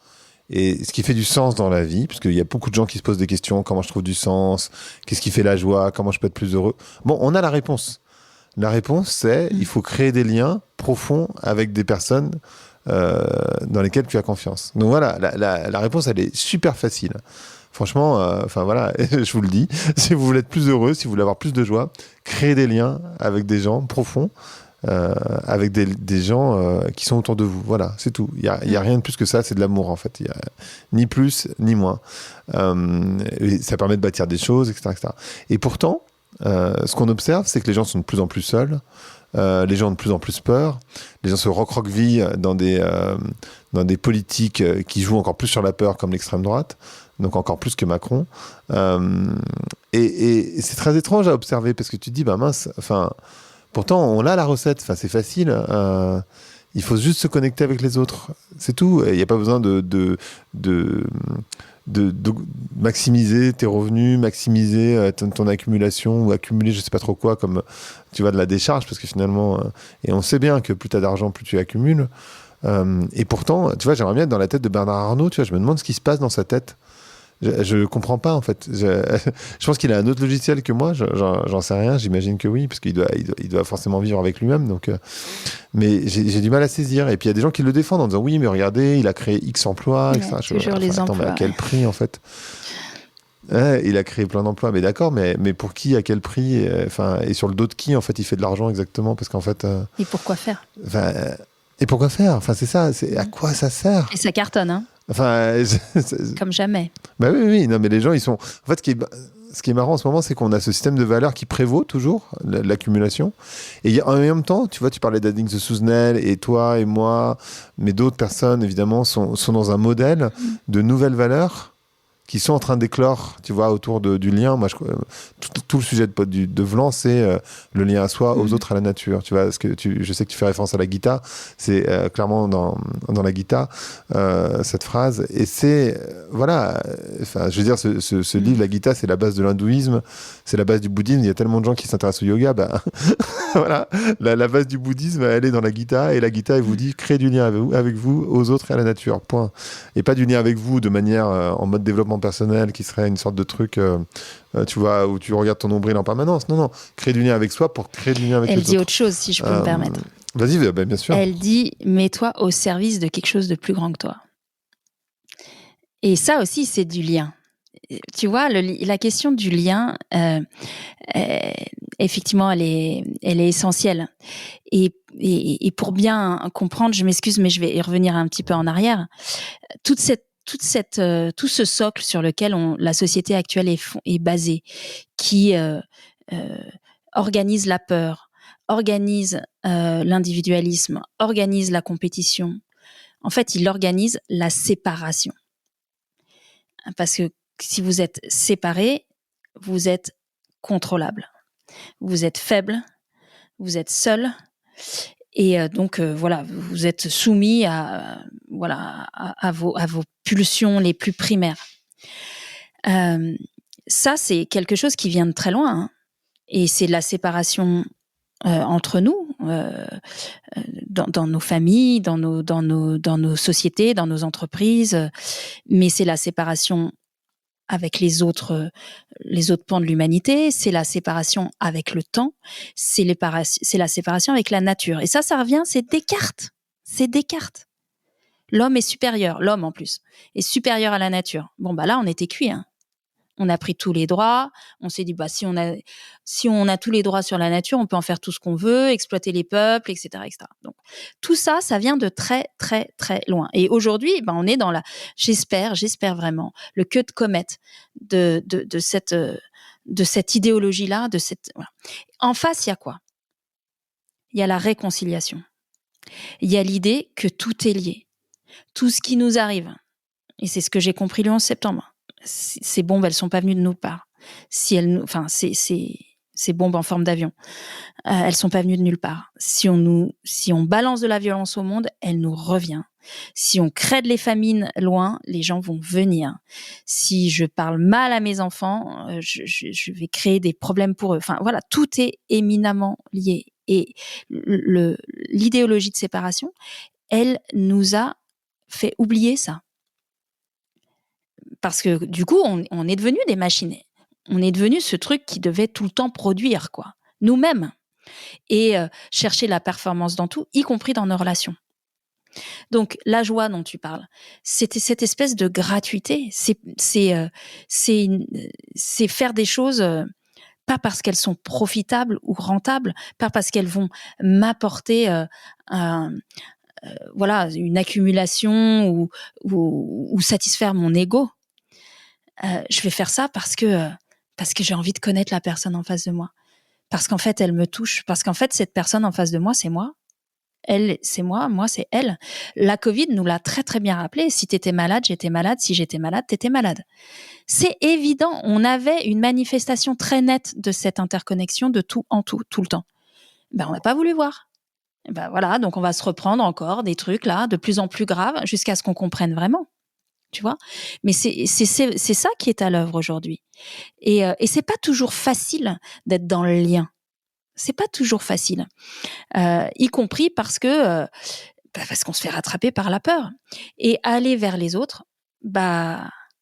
et ce qui fait du sens dans la vie, parce qu'il y a beaucoup de gens qui se posent des questions, comment je trouve du sens, qu'est-ce qui fait la joie, comment je peux être plus heureux. Bon, on a la réponse. La réponse, c'est il faut créer des liens profonds avec des personnes dans lesquelles tu as confiance. Donc voilà, la réponse, elle est super facile. Franchement, voilà, je vous le dis, si vous voulez être plus heureux, si vous voulez avoir plus de joie, créez des liens avec des gens profonds, avec des gens qui sont autour de vous. Voilà, c'est tout. Il y a rien de plus que ça, c'est de l'amour, en fait. Il y a ni plus, ni moins. Et ça permet de bâtir des choses, etc., etc. Et pourtant, ce qu'on observe, c'est que les gens sont de plus en plus seuls, les gens ont de plus en plus peur, les gens se recroquevillent dans des politiques qui jouent encore plus sur la peur, comme l'extrême droite, donc encore plus que Macron. Et c'est très étrange à observer, parce que tu te dis, mince, pourtant on a la recette, c'est facile, il faut juste se connecter avec les autres, c'est tout. Il n'y a pas besoin de maximiser tes revenus, maximiser ton accumulation, ou accumuler je sais pas trop quoi, comme tu vois, de la décharge, parce que finalement et on sait bien que plus tu as d'argent, plus tu accumules, Et pourtant, tu vois, j'aimerais bien être dans la tête de Bernard Arnault, tu vois, je me demande ce qui se passe dans sa tête. Je comprends pas, en fait. Je pense qu'il a un autre logiciel que moi, j'en sais rien, j'imagine que oui, parce qu'il doit forcément vivre avec lui-même, donc... mais j'ai du mal à saisir. Et puis il y a des gens qui le défendent en disant oui, mais regardez, il a créé X emplois, etc. Toujours les attends, emplois. mais à quel prix, en fait? Il a créé plein d'emplois, mais d'accord, mais pour qui, à quel prix, et sur le dos de qui, en fait, il fait de l'argent exactement, parce qu'en fait... Et pourquoi faire? Et pourquoi faire? Enfin, c'est ça, à quoi ça sert? Et ça cartonne, hein? Enfin, Comme jamais. bah oui, non, mais les gens, ils sont... En fait, ce qui est marrant en ce moment, c'est qu'on a ce système de valeurs qui prévaut toujours, l'accumulation. Et en même temps, tu vois, tu parlais d'Adding the Susnel, et toi et moi, mais d'autres personnes, évidemment, sont dans un modèle de nouvelles valeurs qui sont en train d'éclore, tu vois, autour du lien. Moi, tout le sujet de Vlan, c'est le lien à soi, aux autres, à la nature. Tu vois, je sais que tu fais référence à la Gita, c'est clairement dans la Gita, cette phrase. Et c'est, voilà, je veux dire, ce livre, la Gita, c'est la base de l'hindouisme, c'est la base du bouddhisme. Il y a tellement de gens qui s'intéressent au yoga, voilà, la base du bouddhisme, elle est dans la Gita, et la Gita, elle vous dit, créez du lien avec vous, aux autres et à la nature, point. Et pas du lien avec vous de manière en mode développement personnel qui serait une sorte de truc tu vois, où tu regardes ton nombril en permanence. Non, créer du lien avec soi pour créer du lien avec les autres. Elle dit autre chose, si je peux me permettre. Vas-y, bien sûr. Elle dit, mets-toi au service de quelque chose de plus grand que toi. Et ça aussi, c'est du lien. Tu vois, la question du lien, effectivement, elle est essentielle. Et pour bien comprendre, je m'excuse, mais je vais y revenir un petit peu en arrière. Tout ce socle sur lequel la société actuelle est basée, qui organise la peur, organise l'individualisme, organise la compétition. En fait, il organise la séparation. Parce que si vous êtes séparé, vous êtes contrôlable. Vous êtes faible, vous êtes seul. Et donc, voilà, vous êtes soumis à vos pulsions les plus primaires. Ça, c'est quelque chose qui vient de très loin. Hein. Et c'est la séparation entre nous, dans nos familles, dans nos sociétés, dans nos entreprises. Mais c'est la séparation avec les autres pans de l'humanité, c'est la séparation avec le temps, c'est la séparation avec la nature. Et ça revient, c'est Descartes. C'est Descartes. L'homme est supérieur, l'homme en plus, est supérieur à la nature. Bon, là, on était cuits, hein. On a pris tous les droits, on s'est dit, si on a tous les droits sur la nature, on peut en faire tout ce qu'on veut, exploiter les peuples, etc., etc. Donc, tout ça, ça vient de très, très, très loin. Et aujourd'hui, on est dans j'espère vraiment, le queue de comète de cette idéologie-là, voilà. En face, il y a quoi? Il y a la réconciliation. Il y a l'idée que tout est lié. Tout ce qui nous arrive, et c'est ce que j'ai compris le 11 septembre, ces bombes, elles sont pas venues de nulle part. Ces bombes en forme d'avion, elles sont pas venues de nulle part. Si on balance de la violence au monde, elle nous revient. Si on crée les famines loin, les gens vont venir. Si je parle mal à mes enfants, je vais créer des problèmes pour eux. Enfin, voilà, tout est éminemment lié. Et l'idéologie de séparation, elle nous a fait oublier ça. Parce que du coup, on est devenu des machines. On est devenu ce truc qui devait tout le temps produire, quoi, nous-mêmes. Et chercher la performance dans tout, y compris dans nos relations. Donc, la joie dont tu parles, c'était cette espèce de gratuité. C'est faire des choses pas parce qu'elles sont profitables ou rentables, pas parce qu'elles vont m'apporter une accumulation ou satisfaire mon ego. Je vais faire ça parce que j'ai envie de connaître la personne en face de moi. Parce qu'en fait, elle me touche. Parce qu'en fait, cette personne en face de moi, c'est moi. Elle, c'est moi. Moi, c'est elle. La Covid nous l'a très, très bien rappelé. Si t'étais malade, j'étais malade. Si j'étais malade, t'étais malade. C'est évident. On avait une manifestation très nette de cette interconnexion de tout en tout le temps. On n'a pas voulu voir. Voilà. Donc, on va se reprendre encore des trucs là, de plus en plus graves, jusqu'à ce qu'on comprenne vraiment. Tu vois, mais c'est ça qui est à l'œuvre aujourd'hui. Et c'est pas toujours facile d'être dans le lien. C'est pas toujours facile, y compris parce que parce qu'on se fait rattraper par la peur. Et aller vers les autres,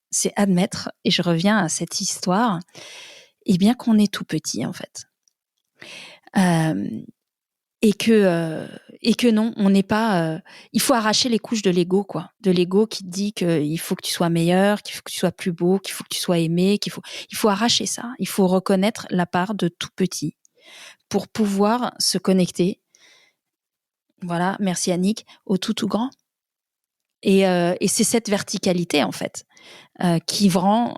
c'est admettre, et je reviens à cette histoire, et bien qu'on est tout petit en fait. Et que non, on n'est pas. Il faut arracher les couches de l'ego, quoi. De l'ego qui te dit qu'il faut que tu sois meilleur, qu'il faut que tu sois plus beau, qu'il faut que tu sois aimé, il faut arracher ça. Il faut reconnaître la part de tout petit pour pouvoir se connecter. Voilà, merci Annick, au tout grand. Et c'est cette verticalité en fait qui rend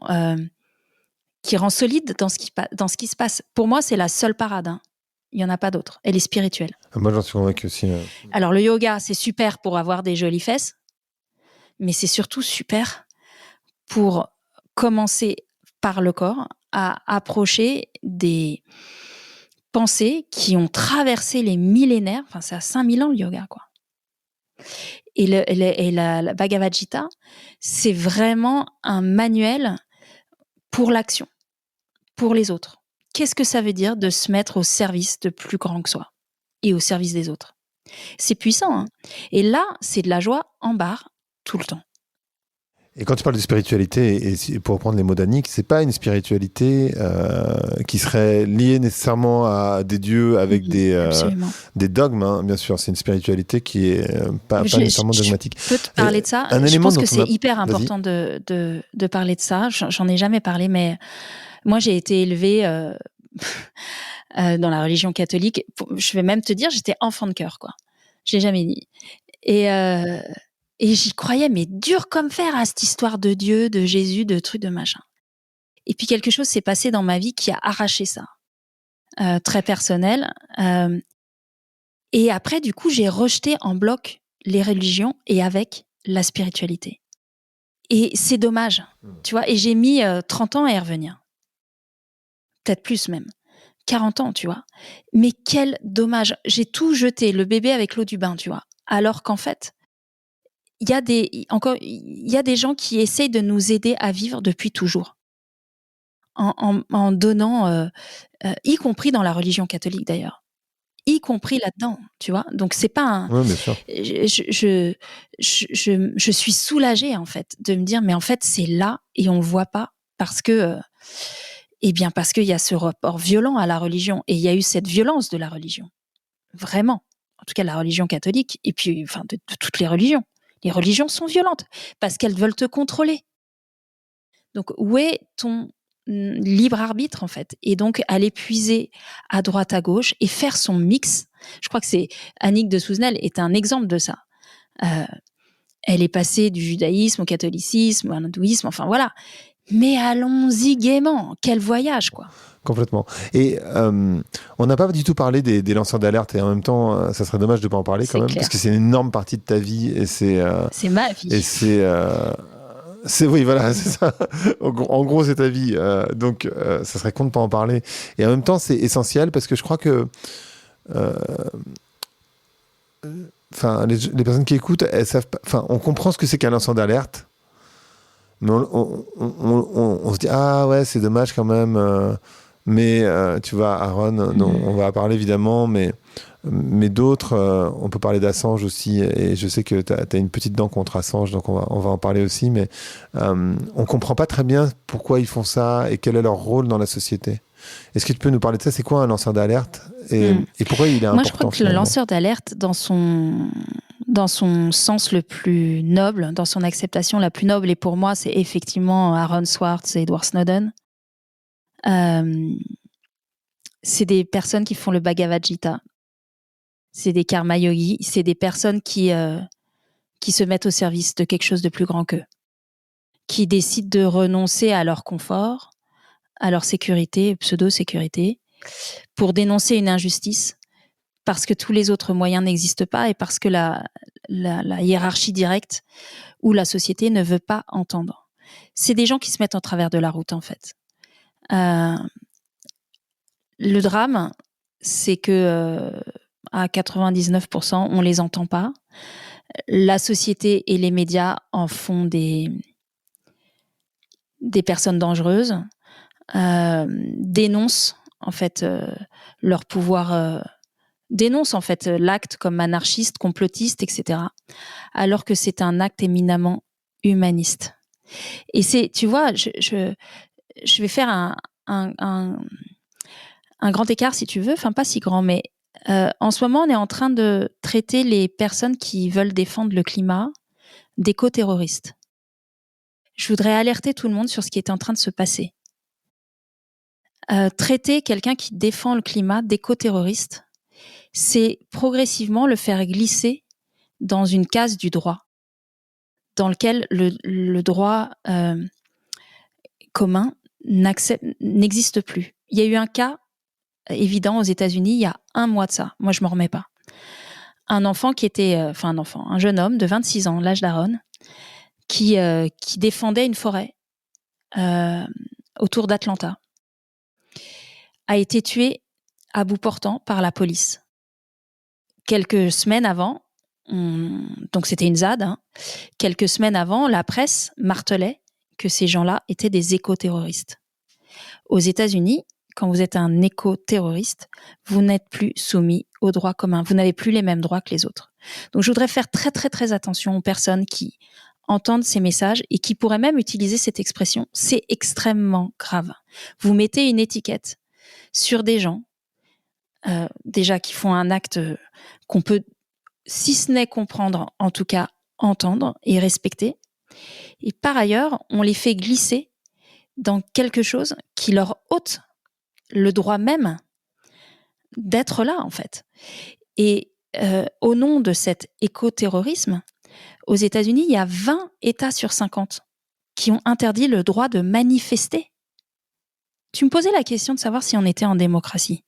solide dans ce qui se passe. Pour moi, c'est la seule parade. Hein. Il n'y en a pas d'autre. Elle est spirituelle. Moi, j'en suis convaincu aussi. Alors, le yoga, c'est super pour avoir des jolies fesses, mais c'est surtout super pour commencer par le corps à approcher des pensées qui ont traversé les millénaires. Enfin, c'est à 5000 ans le yoga, quoi. Et la Bhagavad Gita, c'est vraiment un manuel pour l'action, pour les autres. Qu'est-ce que ça veut dire de se mettre au service de plus grand que soi et au service des autres? C'est puissant. Hein. Et là, c'est de la joie en barre tout le temps. Et quand tu parles de spiritualité, et pour reprendre les mots d'Annick, c'est pas une spiritualité qui serait liée nécessairement à des dieux avec des dogmes, hein, bien sûr. C'est une spiritualité qui est pas nécessairement dogmatique. Je peux te parler de ça. Je pense que c'est hyper important de parler de ça. J'en ai jamais parlé, mais moi, j'ai été élevée dans la religion catholique. Je vais même te dire, j'étais enfant de cœur, quoi. Je l'ai jamais dit. Et j'y croyais, mais dur comme fer à cette histoire de Dieu, de Jésus, de trucs, de machin. Et puis quelque chose s'est passé dans ma vie qui a arraché ça. Très personnel. Et après, du coup, j'ai rejeté en bloc les religions et avec la spiritualité. Et c'est dommage, tu vois. Et j'ai mis 30 ans à y revenir. Peut-être plus même. 40 ans, tu vois. Mais quel dommage. J'ai tout jeté, le bébé avec l'eau du bain, tu vois. Alors qu'en fait, il y a des gens qui essayent de nous aider à vivre depuis toujours. En donnant, y compris dans la religion catholique d'ailleurs. Y compris là-dedans, tu vois. Donc c'est pas un... Oui, bien sûr. Je suis soulagée en fait de me dire mais en fait c'est là et on le voit pas parce que parce qu'il y a ce rapport violent à la religion et il y a eu cette violence de la religion. Vraiment. En tout cas la religion catholique et puis enfin de toutes les religions. Les religions sont violentes parce qu'elles veulent te contrôler. Donc où est ton libre arbitre en fait, et donc aller puiser à droite à gauche et faire son mix. Je crois que c'est Annick de Souzenel est un exemple de ça. Elle est passée du judaïsme au catholicisme, à l'hindouisme, enfin voilà. Mais allons-y gaiement, quel voyage quoi. Complètement. Et on n'a pas du tout parlé des lanceurs d'alerte et en même temps, ça serait dommage de ne pas en parler quand même, parce que c'est une énorme partie de ta vie et c'est ma vie. Et oui, voilà, c'est ça. En gros, c'est ta vie. Donc, ça serait con de ne pas en parler. Et en même temps, c'est essentiel parce que je crois que les personnes qui écoutent, elles savent pas, on comprend ce que c'est qu'un lanceur d'alerte. Mais on se dit, ah ouais, c'est dommage quand même. Mais tu vois, Aaron, on va parler évidemment, mais d'autres, on peut parler d'Assange aussi, et je sais que tu as une petite dent contre Assange, donc on va en parler aussi, mais on comprend pas très bien pourquoi ils font ça et quel est leur rôle dans la société. Est-ce que tu peux nous parler de ça? C'est quoi un lanceur d'alerte et pourquoi il est important? Moi, je crois que le lanceur d'alerte, dans son sens le plus noble, dans son acceptation la plus noble, et pour moi, c'est effectivement Aaron Swartz et Edward Snowden. C'est des personnes qui font le Bhagavad Gita. C'est des karma yogis, c'est des personnes qui se mettent au service de quelque chose de plus grand qu'eux, qui décident de renoncer à leur confort, à leur sécurité, pseudo-sécurité, pour dénoncer une injustice, parce que tous les autres moyens n'existent pas et parce que la hiérarchie directe ou la société ne veut pas entendre. C'est des gens qui se mettent en travers de la route, en fait. Le drame, c'est que à 99%, on les entend pas. La société et les médias en font des personnes dangereuses, dénoncent en fait leur pouvoir dénoncent en fait l'acte comme anarchiste, complotiste, etc. Alors que c'est un acte éminemment humaniste. Et tu vois, je vais faire un grand écart si tu veux, enfin pas si grand, mais en ce moment on est en train de traiter les personnes qui veulent défendre le climat d'éco-terroristes. Je voudrais alerter tout le monde sur ce qui est en train de se passer. Traiter quelqu'un qui défend le climat d'éco-terroriste, c'est progressivement le faire glisser dans une case du droit, dans lequel le droit commun n'existe plus. Il y a eu un cas évident aux États-Unis il y a 1 mois de ça. Moi, je m'en remets pas. Un enfant qui était, un jeune homme de 26 ans, l'âge d'Aaron, qui défendait une forêt autour d'Atlanta, a été tué à bout portant par la police. Quelques semaines avant, donc c'était une ZAD, quelques semaines avant, la presse martelait que ces gens-là étaient des éco-terroristes. Aux États-Unis, quand vous êtes un éco-terroriste, vous n'êtes plus soumis aux droits communs. Vous n'avez plus les mêmes droits que les autres. Donc je voudrais faire très très très attention aux personnes qui entendent ces messages et qui pourraient même utiliser cette expression. C'est extrêmement grave. Vous mettez une étiquette sur des gens, déjà qui font un acte qu'on peut, si ce n'est comprendre, en tout cas entendre et respecter. Et par ailleurs, on les fait glisser dans quelque chose qui leur ôte le droit même d'être là, en fait. Et au nom de cet éco-terrorisme, aux États-Unis, il y a 20 États sur 50 qui ont interdit le droit de manifester. Tu me posais la question de savoir si on était en démocratie.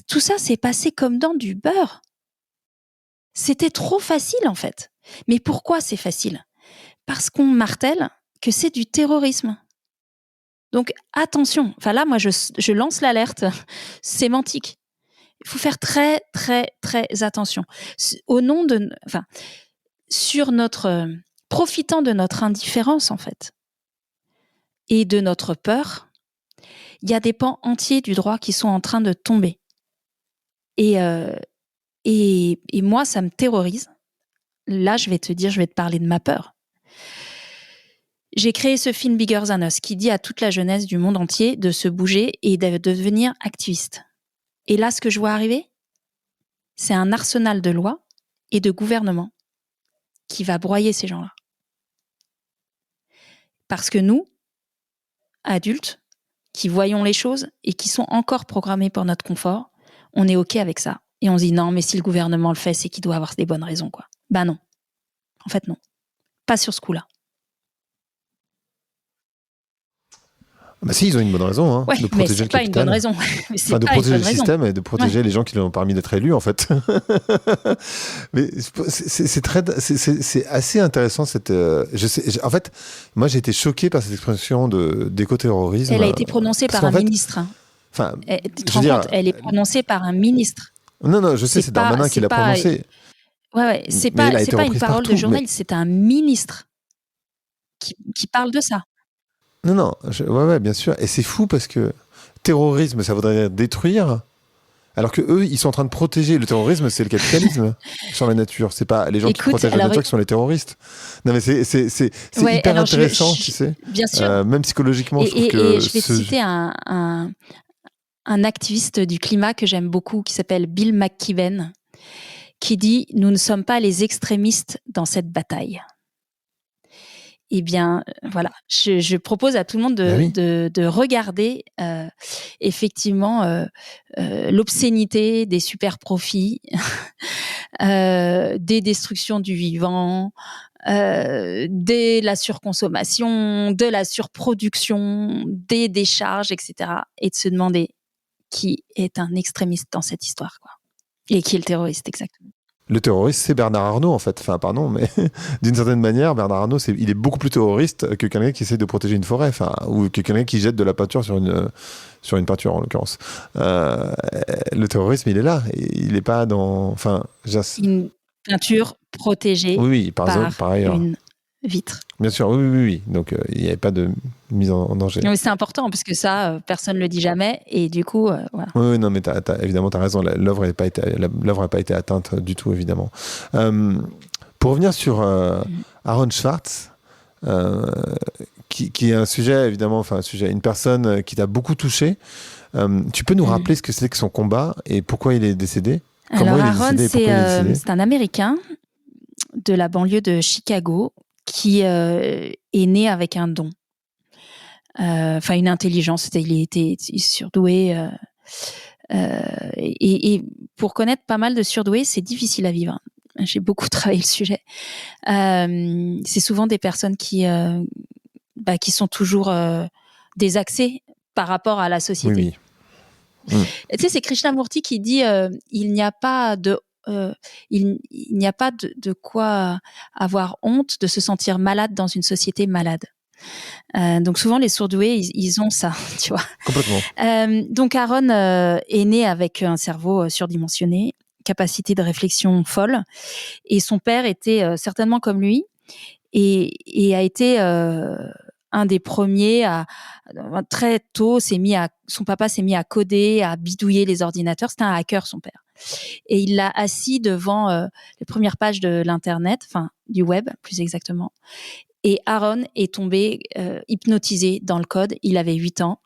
Tout ça s'est passé comme dans du beurre. C'était trop facile, en fait. Mais pourquoi c'est facile ? Parce qu'on martèle que c'est du terrorisme. Donc attention, enfin là, moi je lance l'alerte sémantique. Il faut faire très très très attention. Au nom de, sur notre, profitant de notre indifférence en fait, et de notre peur, il y a des pans entiers du droit qui sont en train de tomber. Et moi, ça me terrorise. Là, je vais te parler de ma peur. J'ai créé ce film Bigger Than Us qui dit à toute la jeunesse du monde entier de se bouger et de devenir activiste. Et là, ce que je vois arriver, c'est un arsenal de lois et de gouvernements qui va broyer ces gens-là. Parce que nous, adultes, qui voyons les choses et qui sont encore programmés pour notre confort, on est OK avec ça. Et on se dit non, mais si le gouvernement le fait, c'est qu'il doit avoir des bonnes raisons, quoi. Ben non. En fait, non. Pas sur ce coup-là. Bah si, ils ont une bonne raison, hein, ouais, de protéger mais c'est le pas capital. Une bonne raison. De protéger le système et de protéger les gens qui l'ont permis d'être élus, en fait. Mais c'est assez intéressant cette. En fait, moi j'ai été choqué par cette expression d'éco-terrorisme. Elle a été prononcée par un ministre. Enfin, tu te rends compte, elle est prononcée par un ministre. Non, je sais, c'est Darmanin qui l'a prononcée. Ouais, c'est pas une parole de journaliste, c'est un ministre qui parle de ça. Non, ouais, bien sûr. Et c'est fou parce que terrorisme, ça voudrait dire détruire, alors que eux, ils sont en train de protéger. Le terrorisme, c'est le capitalisme sur la nature. C'est pas les gens qui protègent la nature qui sont les terroristes. Non, mais c'est hyper intéressant, tu sais. Bien sûr. Même psychologiquement, je trouve que. Et je vais te citer un activiste du climat que j'aime beaucoup, qui s'appelle Bill McKibben, qui dit « Nous ne sommes pas les extrémistes dans cette bataille ». Eh bien, voilà, je propose à tout le monde de regarder effectivement l'obscénité des super profits, des destructions du vivant, de la surconsommation, de la surproduction, des décharges, etc. Et de se demander qui est un extrémiste dans cette histoire, quoi. Et qui est le terroriste, exactement. Le terroriste, c'est Bernard Arnault, en fait. Enfin, pardon, mais d'une certaine manière, Bernard Arnault, il est beaucoup plus terroriste que quelqu'un qui essaie de protéger une forêt, ou que quelqu'un qui jette de la peinture sur une peinture, en l'occurrence. Le terrorisme, il est là. Il n'est pas dans... Une peinture protégée par ailleurs. vitre. Bien sûr, oui. Donc, il n'y avait pas de mise en danger. Mais c'est important parce que ça, personne ne le dit jamais. Et du coup, voilà. Oui, non, mais évidemment, tu as raison. L'œuvre n'a pas été atteinte du tout, évidemment. Pour revenir sur Aaron Swartz, qui est un sujet, évidemment, une personne qui t'a beaucoup touché. Tu peux nous rappeler ce que c'est que son combat et pourquoi il est décédé? Alors, Aaron, c'est un Américain de la banlieue de Chicago qui est né avec un don. Une intelligence. Il était surdoué. Et pour connaître pas mal de surdoués, c'est difficile à vivre. J'ai beaucoup travaillé le sujet. C'est souvent des personnes qui sont toujours désaxées par rapport à la société. Oui. Tu sais, c'est Krishnamurti qui dit il n'y a pas de quoi avoir honte de se sentir malade dans une société malade. Donc souvent les surdoués ils ont ça, tu vois. Complètement. Donc Aaron est né avec un cerveau surdimensionné, capacité de réflexion folle, et son père était certainement comme lui et a été un des premiers très tôt son papa s'est mis à coder, à bidouiller les ordinateurs. C'était un hacker, son père. Et il l'a assis devant les premières pages de l'internet, du web plus exactement. Et Aaron est tombé hypnotisé dans le code. Il avait 8 ans.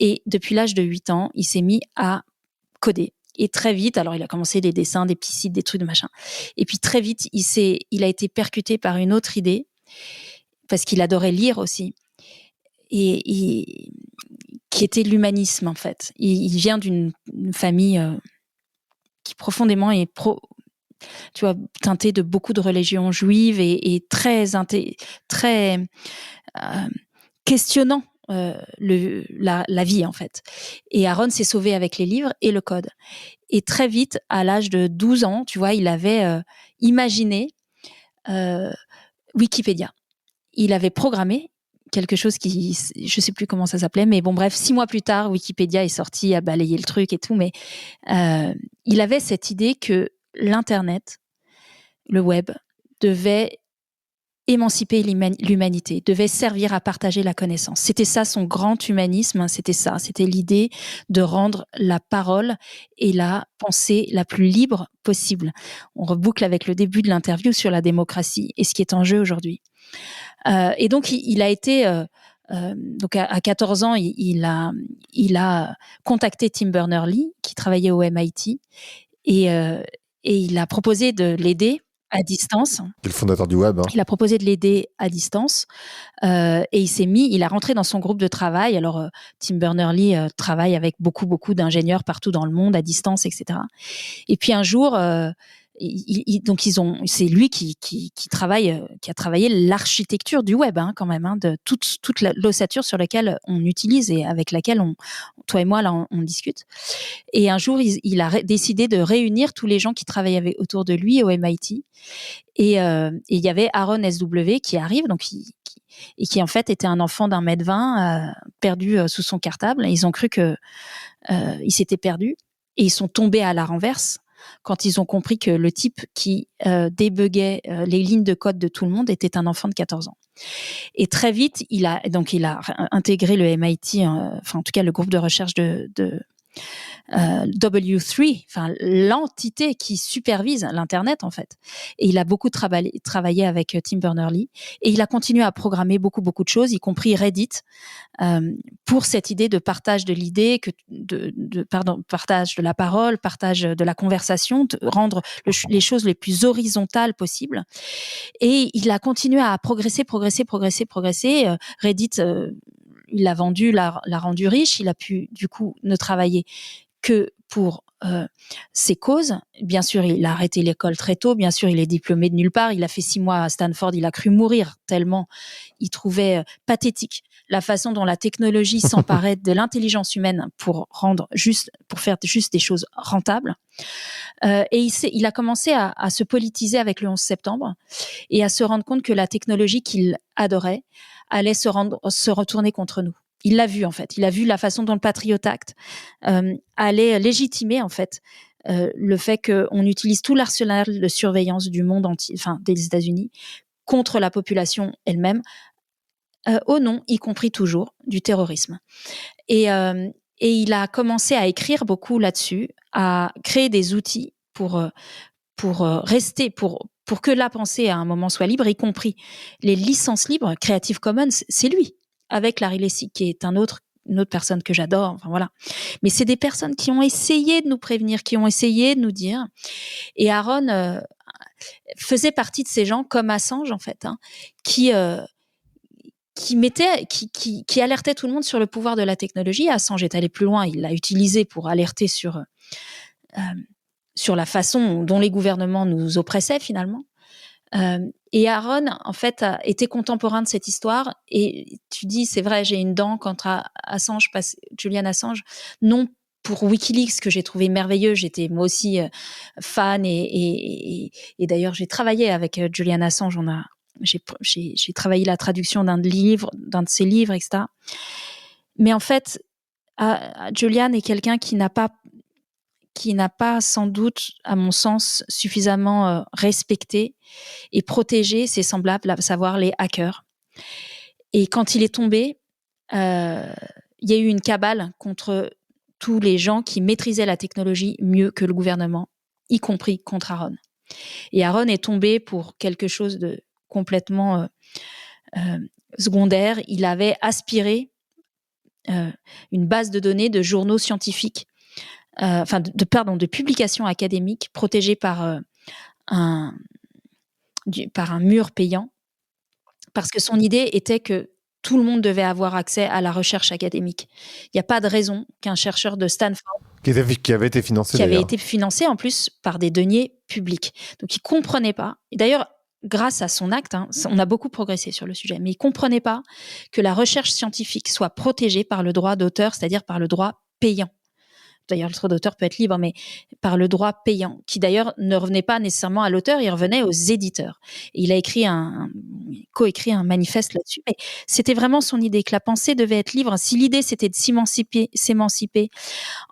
Et depuis l'âge de 8 ans, il s'est mis à coder. Et très vite, alors il a commencé des dessins, des petits sites, des trucs de machin. Et puis très vite, il a été percuté par une autre idée, parce qu'il adorait lire aussi. Et qui était l'humanisme, en fait. Il vient d'une famille qui profondément est teintée de beaucoup de religions juives et très questionnant la vie, en fait. Et Aaron s'est sauvé avec les livres et le code. Et très vite, à l'âge de 12 ans, tu vois, il avait imaginé Wikipédia. Il avait programmé quelque chose qui, je sais plus comment ça s'appelait, mais bon, bref, 6 mois plus tard, Wikipédia est sorti, a balayé le truc et tout, mais il avait cette idée que l'Internet, le web, devait émanciper l'humanité, devait servir à partager la connaissance. C'était ça son grand humanisme, c'était l'idée de rendre la parole et la pensée la plus libre possible. On reboucle avec le début de l'interview sur la démocratie et ce qui est en jeu aujourd'hui. Et donc, il a été... donc à 14 ans, il a contacté Tim Berners-Lee, qui travaillait au MIT, et il a proposé de l'aider à distance. C'est le fondateur du web. Il a proposé de l'aider à distance et il a rentré dans son groupe de travail. Alors, Tim Berners-Lee travaille avec beaucoup d'ingénieurs partout dans le monde à distance, etc. Et puis un jour, c'est lui qui a travaillé l'architecture du web, quand même, de toute l'ossature sur laquelle on utilise et avec laquelle toi et moi là on discute. Et un jour, il a décidé de réunir tous les gens qui travaillaient autour de lui au MIT. Et il y avait Aaron SW qui arrive, donc qui en fait était un enfant d'1m20 perdu sous son cartable. Ils ont cru que il s'était perdu et ils sont tombés à la renverse quand ils ont compris que le type qui débuguait les lignes de code de tout le monde était un enfant de 14 ans. Et très vite, il a intégré le MIT, en tout cas le groupe de recherche de W3, l'entité qui supervise l'Internet, en fait. Et il a beaucoup travaillé avec Tim Berners-Lee. Et il a continué à programmer beaucoup de choses, y compris Reddit, pour cette idée de partage de l'idée, partage de la parole, partage de la conversation, de rendre les choses les plus horizontales possibles. Et il a continué à progresser. Reddit, il l'a vendu, l'a rendu riche. Il a pu, du coup, ne travailler que pour ses causes. Bien sûr, il a arrêté l'école très tôt. Bien sûr, il est diplômé de nulle part. Il a fait 6 mois à Stanford. Il a cru mourir tellement il trouvait pathétique la façon dont la technologie s'emparait de l'intelligence humaine pour faire juste des choses rentables. Et il a commencé à se politiser avec le 11 septembre et à se rendre compte que la technologie qu'il adorait allait se retourner contre nous. Il l'a vu, en fait. Il a vu la façon dont le Patriot Act allait légitimer, en fait, le fait qu'on utilise tout l'arsenal de surveillance du monde entier, des États-Unis, contre la population elle-même, au nom, y compris toujours, du terrorisme. Et il a commencé à écrire beaucoup là-dessus, à créer des outils pour rester, pour que la pensée à un moment soit libre, y compris les licences libres. Creative Commons, c'est lui, avec Larry Lessig, qui est une autre personne que j'adore. Enfin voilà. Mais c'est des personnes qui ont essayé de nous prévenir, qui ont essayé de nous dire. Et Aaron faisait partie de ces gens, comme Assange en fait, qui alertait tout le monde sur le pouvoir de la technologie. Assange est allé plus loin, il l'a utilisé pour alerter sur la façon dont les gouvernements nous oppressaient finalement. Et Aaron, en fait, était contemporain de cette histoire. Et tu dis, c'est vrai, j'ai une dent contre Assange, Julian Assange. Non pour Wikileaks, que j'ai trouvé merveilleux. J'étais moi aussi fan. Et d'ailleurs, j'ai travaillé avec Julian Assange. J'ai travaillé la traduction d'un de ses livres, etc. Mais en fait, Julian est quelqu'un qui n'a pas sans doute, à mon sens, suffisamment respecté et protégé ses semblables, à savoir les hackers. Et quand il est tombé, il y a eu une cabale contre tous les gens qui maîtrisaient la technologie mieux que le gouvernement, y compris contre Aaron. Et Aaron est tombé pour quelque chose de complètement secondaire. Il avait aspiré une base de données de journaux scientifiques, de publications académiques protégées par un mur payant, parce que son idée était que tout le monde devait avoir accès à la recherche académique. Il n'y a pas de raison qu'un chercheur de Stanford, qui avait été financé en plus par des deniers publics. Donc il ne comprenait pas. Et d'ailleurs, grâce à son acte, on a beaucoup progressé sur le sujet, mais il ne comprenait pas que la recherche scientifique soit protégée par le droit d'auteur, c'est-à-dire par le droit payant. D'ailleurs, le droit d'auteur peut être libre, mais par le droit payant, qui d'ailleurs ne revenait pas nécessairement à l'auteur, il revenait aux éditeurs. Et il a coécrit un manifeste là-dessus. Mais c'était vraiment son idée, que la pensée devait être libre. Si l'idée, c'était de s'émanciper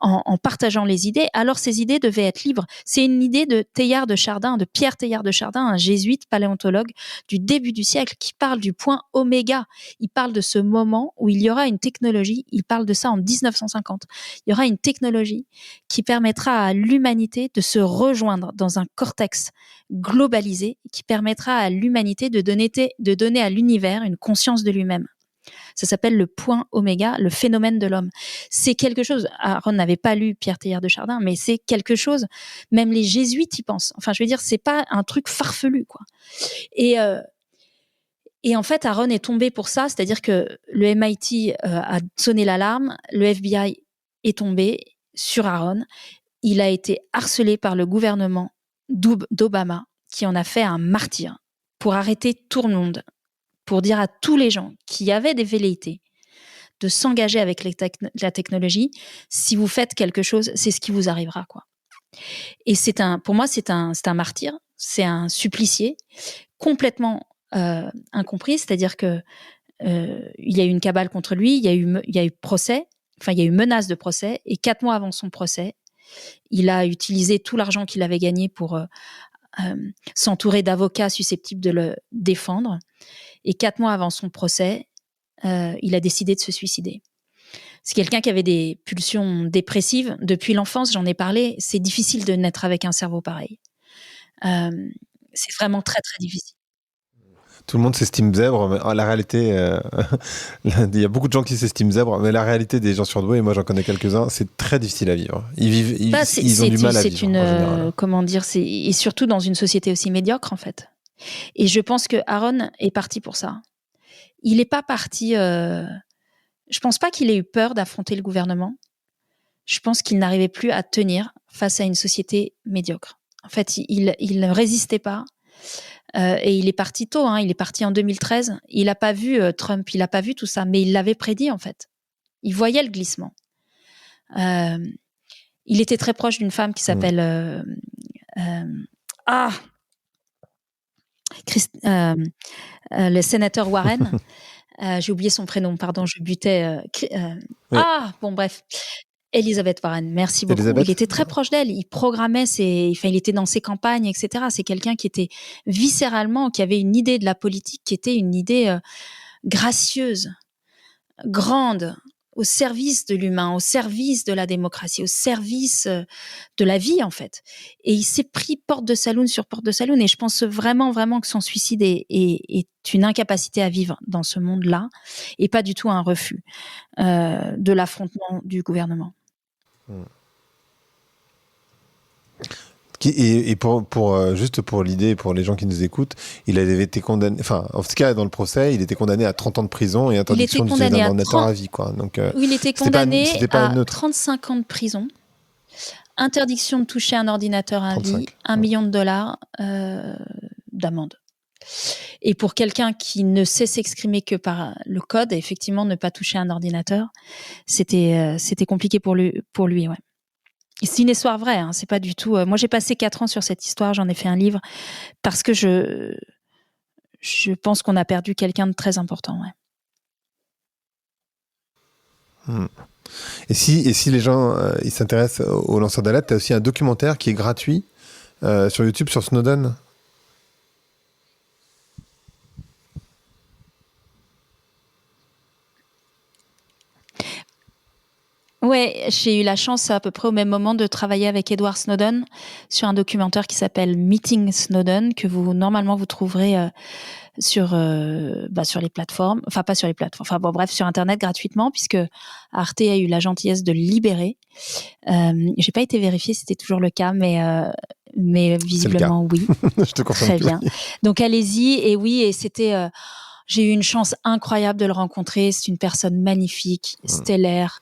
en partageant les idées, alors ces idées devaient être libres. C'est une idée de Pierre Teilhard de Chardin, un jésuite paléontologue du début du siècle, qui parle du point oméga. Il parle de ce moment où il y aura une technologie, il parle de ça en 1950, il y aura une technologie qui permettra à l'humanité de se rejoindre dans un cortex globalisé, qui permettra à l'humanité de donner à l'univers une conscience de lui-même. Ça s'appelle le point oméga, le phénomène de l'homme. C'est quelque chose, Aaron n'avait pas lu Pierre Teilhard de Chardin, mais c'est quelque chose, même les jésuites y pensent. Enfin, je veux dire, c'est pas un truc farfelu, quoi. Et en fait, Aaron est tombé pour ça, c'est-à-dire que le MIT a sonné l'alarme, le FBI est tombé sur Aaron. Il a été harcelé par le gouvernement d'Obama, qui en a fait un martyr, pour arrêter tout le monde, pour dire à tous les gens qui avaient des velléités de s'engager avec la technologie, si vous faites quelque chose, c'est ce qui vous arrivera, quoi. Et pour moi, c'est un martyr, c'est un supplicié complètement incompris, c'est-à-dire que il y a eu une cabale contre lui, il y a eu procès, enfin il y a eu menace de procès, et 4 mois avant son procès, il a utilisé tout l'argent qu'il avait gagné pour s'entourer d'avocats susceptibles de le défendre. Et 4 mois avant son procès, il a décidé de se suicider. C'est quelqu'un qui avait des pulsions dépressives. Depuis l'enfance, j'en ai parlé, c'est difficile de naître avec un cerveau pareil. C'est vraiment très, très difficile. Tout le monde s'estime zèbre, mais la réalité, il y a beaucoup de gens qui s'estiment zèbres, mais la réalité des gens surdoués, et moi j'en connais quelques-uns, c'est très difficile à vivre. Ils ont du mal à vivre. Comment dire, et surtout dans une société aussi médiocre, en fait. Et je pense que Aaron est parti pour ça. Il n'est pas parti. Je pense pas qu'il ait eu peur d'affronter le gouvernement. Je pense qu'il n'arrivait plus à tenir face à une société médiocre. En fait, il ne résistait pas. Et il est parti tôt, il est parti en 2013. Il n'a pas vu Trump, il n'a pas vu tout ça, mais il l'avait prédit, en fait. Il voyait le glissement. Il était très proche d'une femme qui s'appelle le sénateur Warren. J'ai oublié son prénom, pardon, je butais. Bon, bref. Elisabeth Warren, merci beaucoup. Elisabeth. Il était très proche d'elle. Il programmait il était dans ses campagnes, etc. C'est quelqu'un qui était viscéralement, qui avait une idée de la politique, qui était une idée gracieuse, grande, au service de l'humain, au service de la démocratie, au service de la vie, en fait. Et il s'est pris porte de saloon sur porte de saloon. Et je pense vraiment, vraiment que son suicide est une incapacité à vivre dans ce monde-là et pas du tout un refus de l'affrontement du gouvernement. Et juste pour l'idée, pour les gens qui nous écoutent, il avait été condamné, enfin, en tout cas, dans le procès, il était condamné à 30 ans de prison et interdiction d'utiliser un ordinateur à vie, quoi. Donc, il était condamné à 35 ans de prison, interdiction de toucher un ordinateur à vie, $1 million d'amende. Et pour quelqu'un qui ne sait s'exprimer que par le code, effectivement, ne pas toucher un ordinateur, c'était compliqué pour lui, ouais. C'est une histoire vraie, hein, c'est pas du tout. Moi, j'ai passé 4 ans sur cette histoire, j'en ai fait un livre parce que je pense qu'on a perdu quelqu'un de très important. Ouais. Et si les gens ils s'intéressent aux lanceurs d'alerte, tu as aussi un documentaire qui est gratuit sur YouTube sur Snowden. Ouais, j'ai eu la chance à peu près au même moment de travailler avec Edward Snowden sur un documentaire qui s'appelle Meeting Snowden que normalement vous trouverez sur les plateformes, enfin pas sur les plateformes, enfin bon bref sur internet gratuitement puisque Arte a eu la gentillesse de le libérer. J'ai pas été vérifiée si c'était toujours le cas, mais visiblement oui. Je te confirme. Très bien. Donc allez-y et c'était. J'ai eu une chance incroyable de le rencontrer. C'est une personne magnifique, stellaire.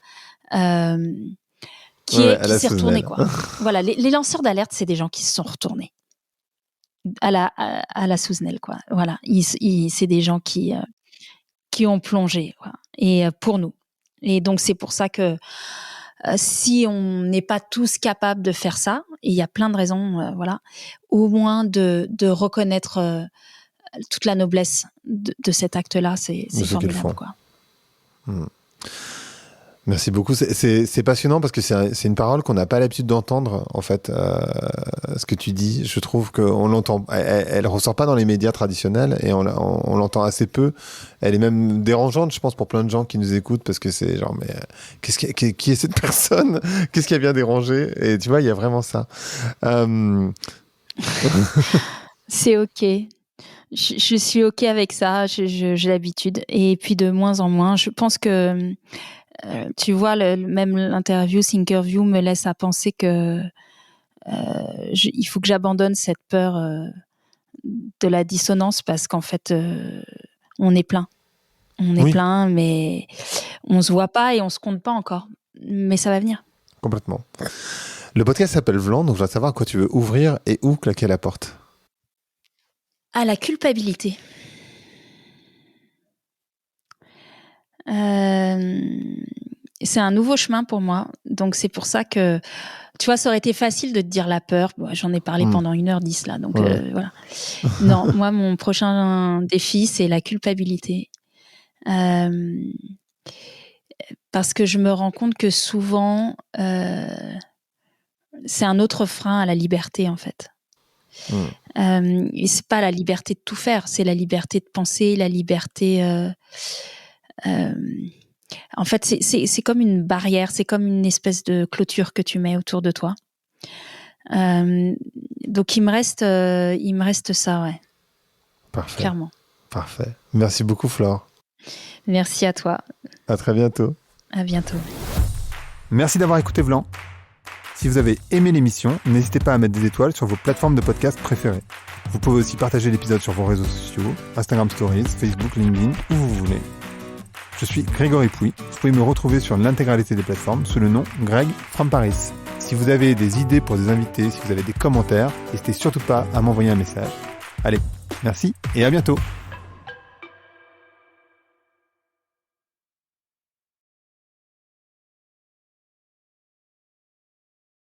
Qui s'est retourné, quoi. Voilà, les lanceurs d'alerte, c'est des gens qui se sont retournés à la Souzenel, quoi. Voilà, c'est des gens qui ont plongé, quoi. Et pour nous. Et donc c'est pour ça que si on n'est pas tous capables de faire ça, et il y a plein de raisons, voilà, au moins de reconnaître toute la noblesse de cet acte-là, c'est formidable, quoi. Merci beaucoup. C'est passionnant parce que c'est une parole qu'on n'a pas l'habitude d'entendre, en fait. Ce que tu dis, je trouve qu'on l'entend. Elle ressort pas dans les médias traditionnels et on l'entend assez peu. Elle est même dérangeante, je pense, pour plein de gens qui nous écoutent parce que c'est genre, mais qui est cette personne? Qu'est-ce qui a bien dérangé? Et tu vois, il y a vraiment ça. C'est OK. Je suis OK avec ça. J'ai l'habitude. Et puis de moins en moins, je pense que tu vois, même l'interview, Thinkerview me laisse à penser que il faut que j'abandonne cette peur de la dissonance parce qu'en fait, on est plein. On est plein, mais on se voit pas et on se compte pas encore. Mais ça va venir. Complètement. Le podcast s'appelle Vlan, donc je dois savoir à quoi tu veux ouvrir et où claquer la porte. À la culpabilité. C'est un nouveau chemin pour moi, donc c'est pour ça que, tu vois, ça aurait été facile de te dire la peur. Bon, j'en ai parlé pendant 1h10 là, donc voilà. Non, moi, mon prochain défi, c'est la culpabilité. Parce que je me rends compte que souvent, c'est un autre frein à la liberté, en fait. Et c'est pas la liberté de tout faire, c'est la liberté de penser, la liberté... en fait, c'est comme une barrière, c'est comme une espèce de clôture que tu mets autour de toi. Donc, il me reste ça, ouais. Parfait. Clairement. Parfait. Merci beaucoup, Flore. Merci à toi. À très bientôt. À bientôt. Merci d'avoir écouté Vlan. Si vous avez aimé l'émission, n'hésitez pas à mettre des étoiles sur vos plateformes de podcast préférées. Vous pouvez aussi partager l'épisode sur vos réseaux sociaux, Instagram Stories, Facebook, LinkedIn, où vous voulez. Je suis Grégory Pouy. Vous pouvez me retrouver sur l'intégralité des plateformes sous le nom Greg from Paris. Si vous avez des idées pour des invités, si vous avez des commentaires, n'hésitez surtout pas à m'envoyer un message. Allez, merci et à bientôt.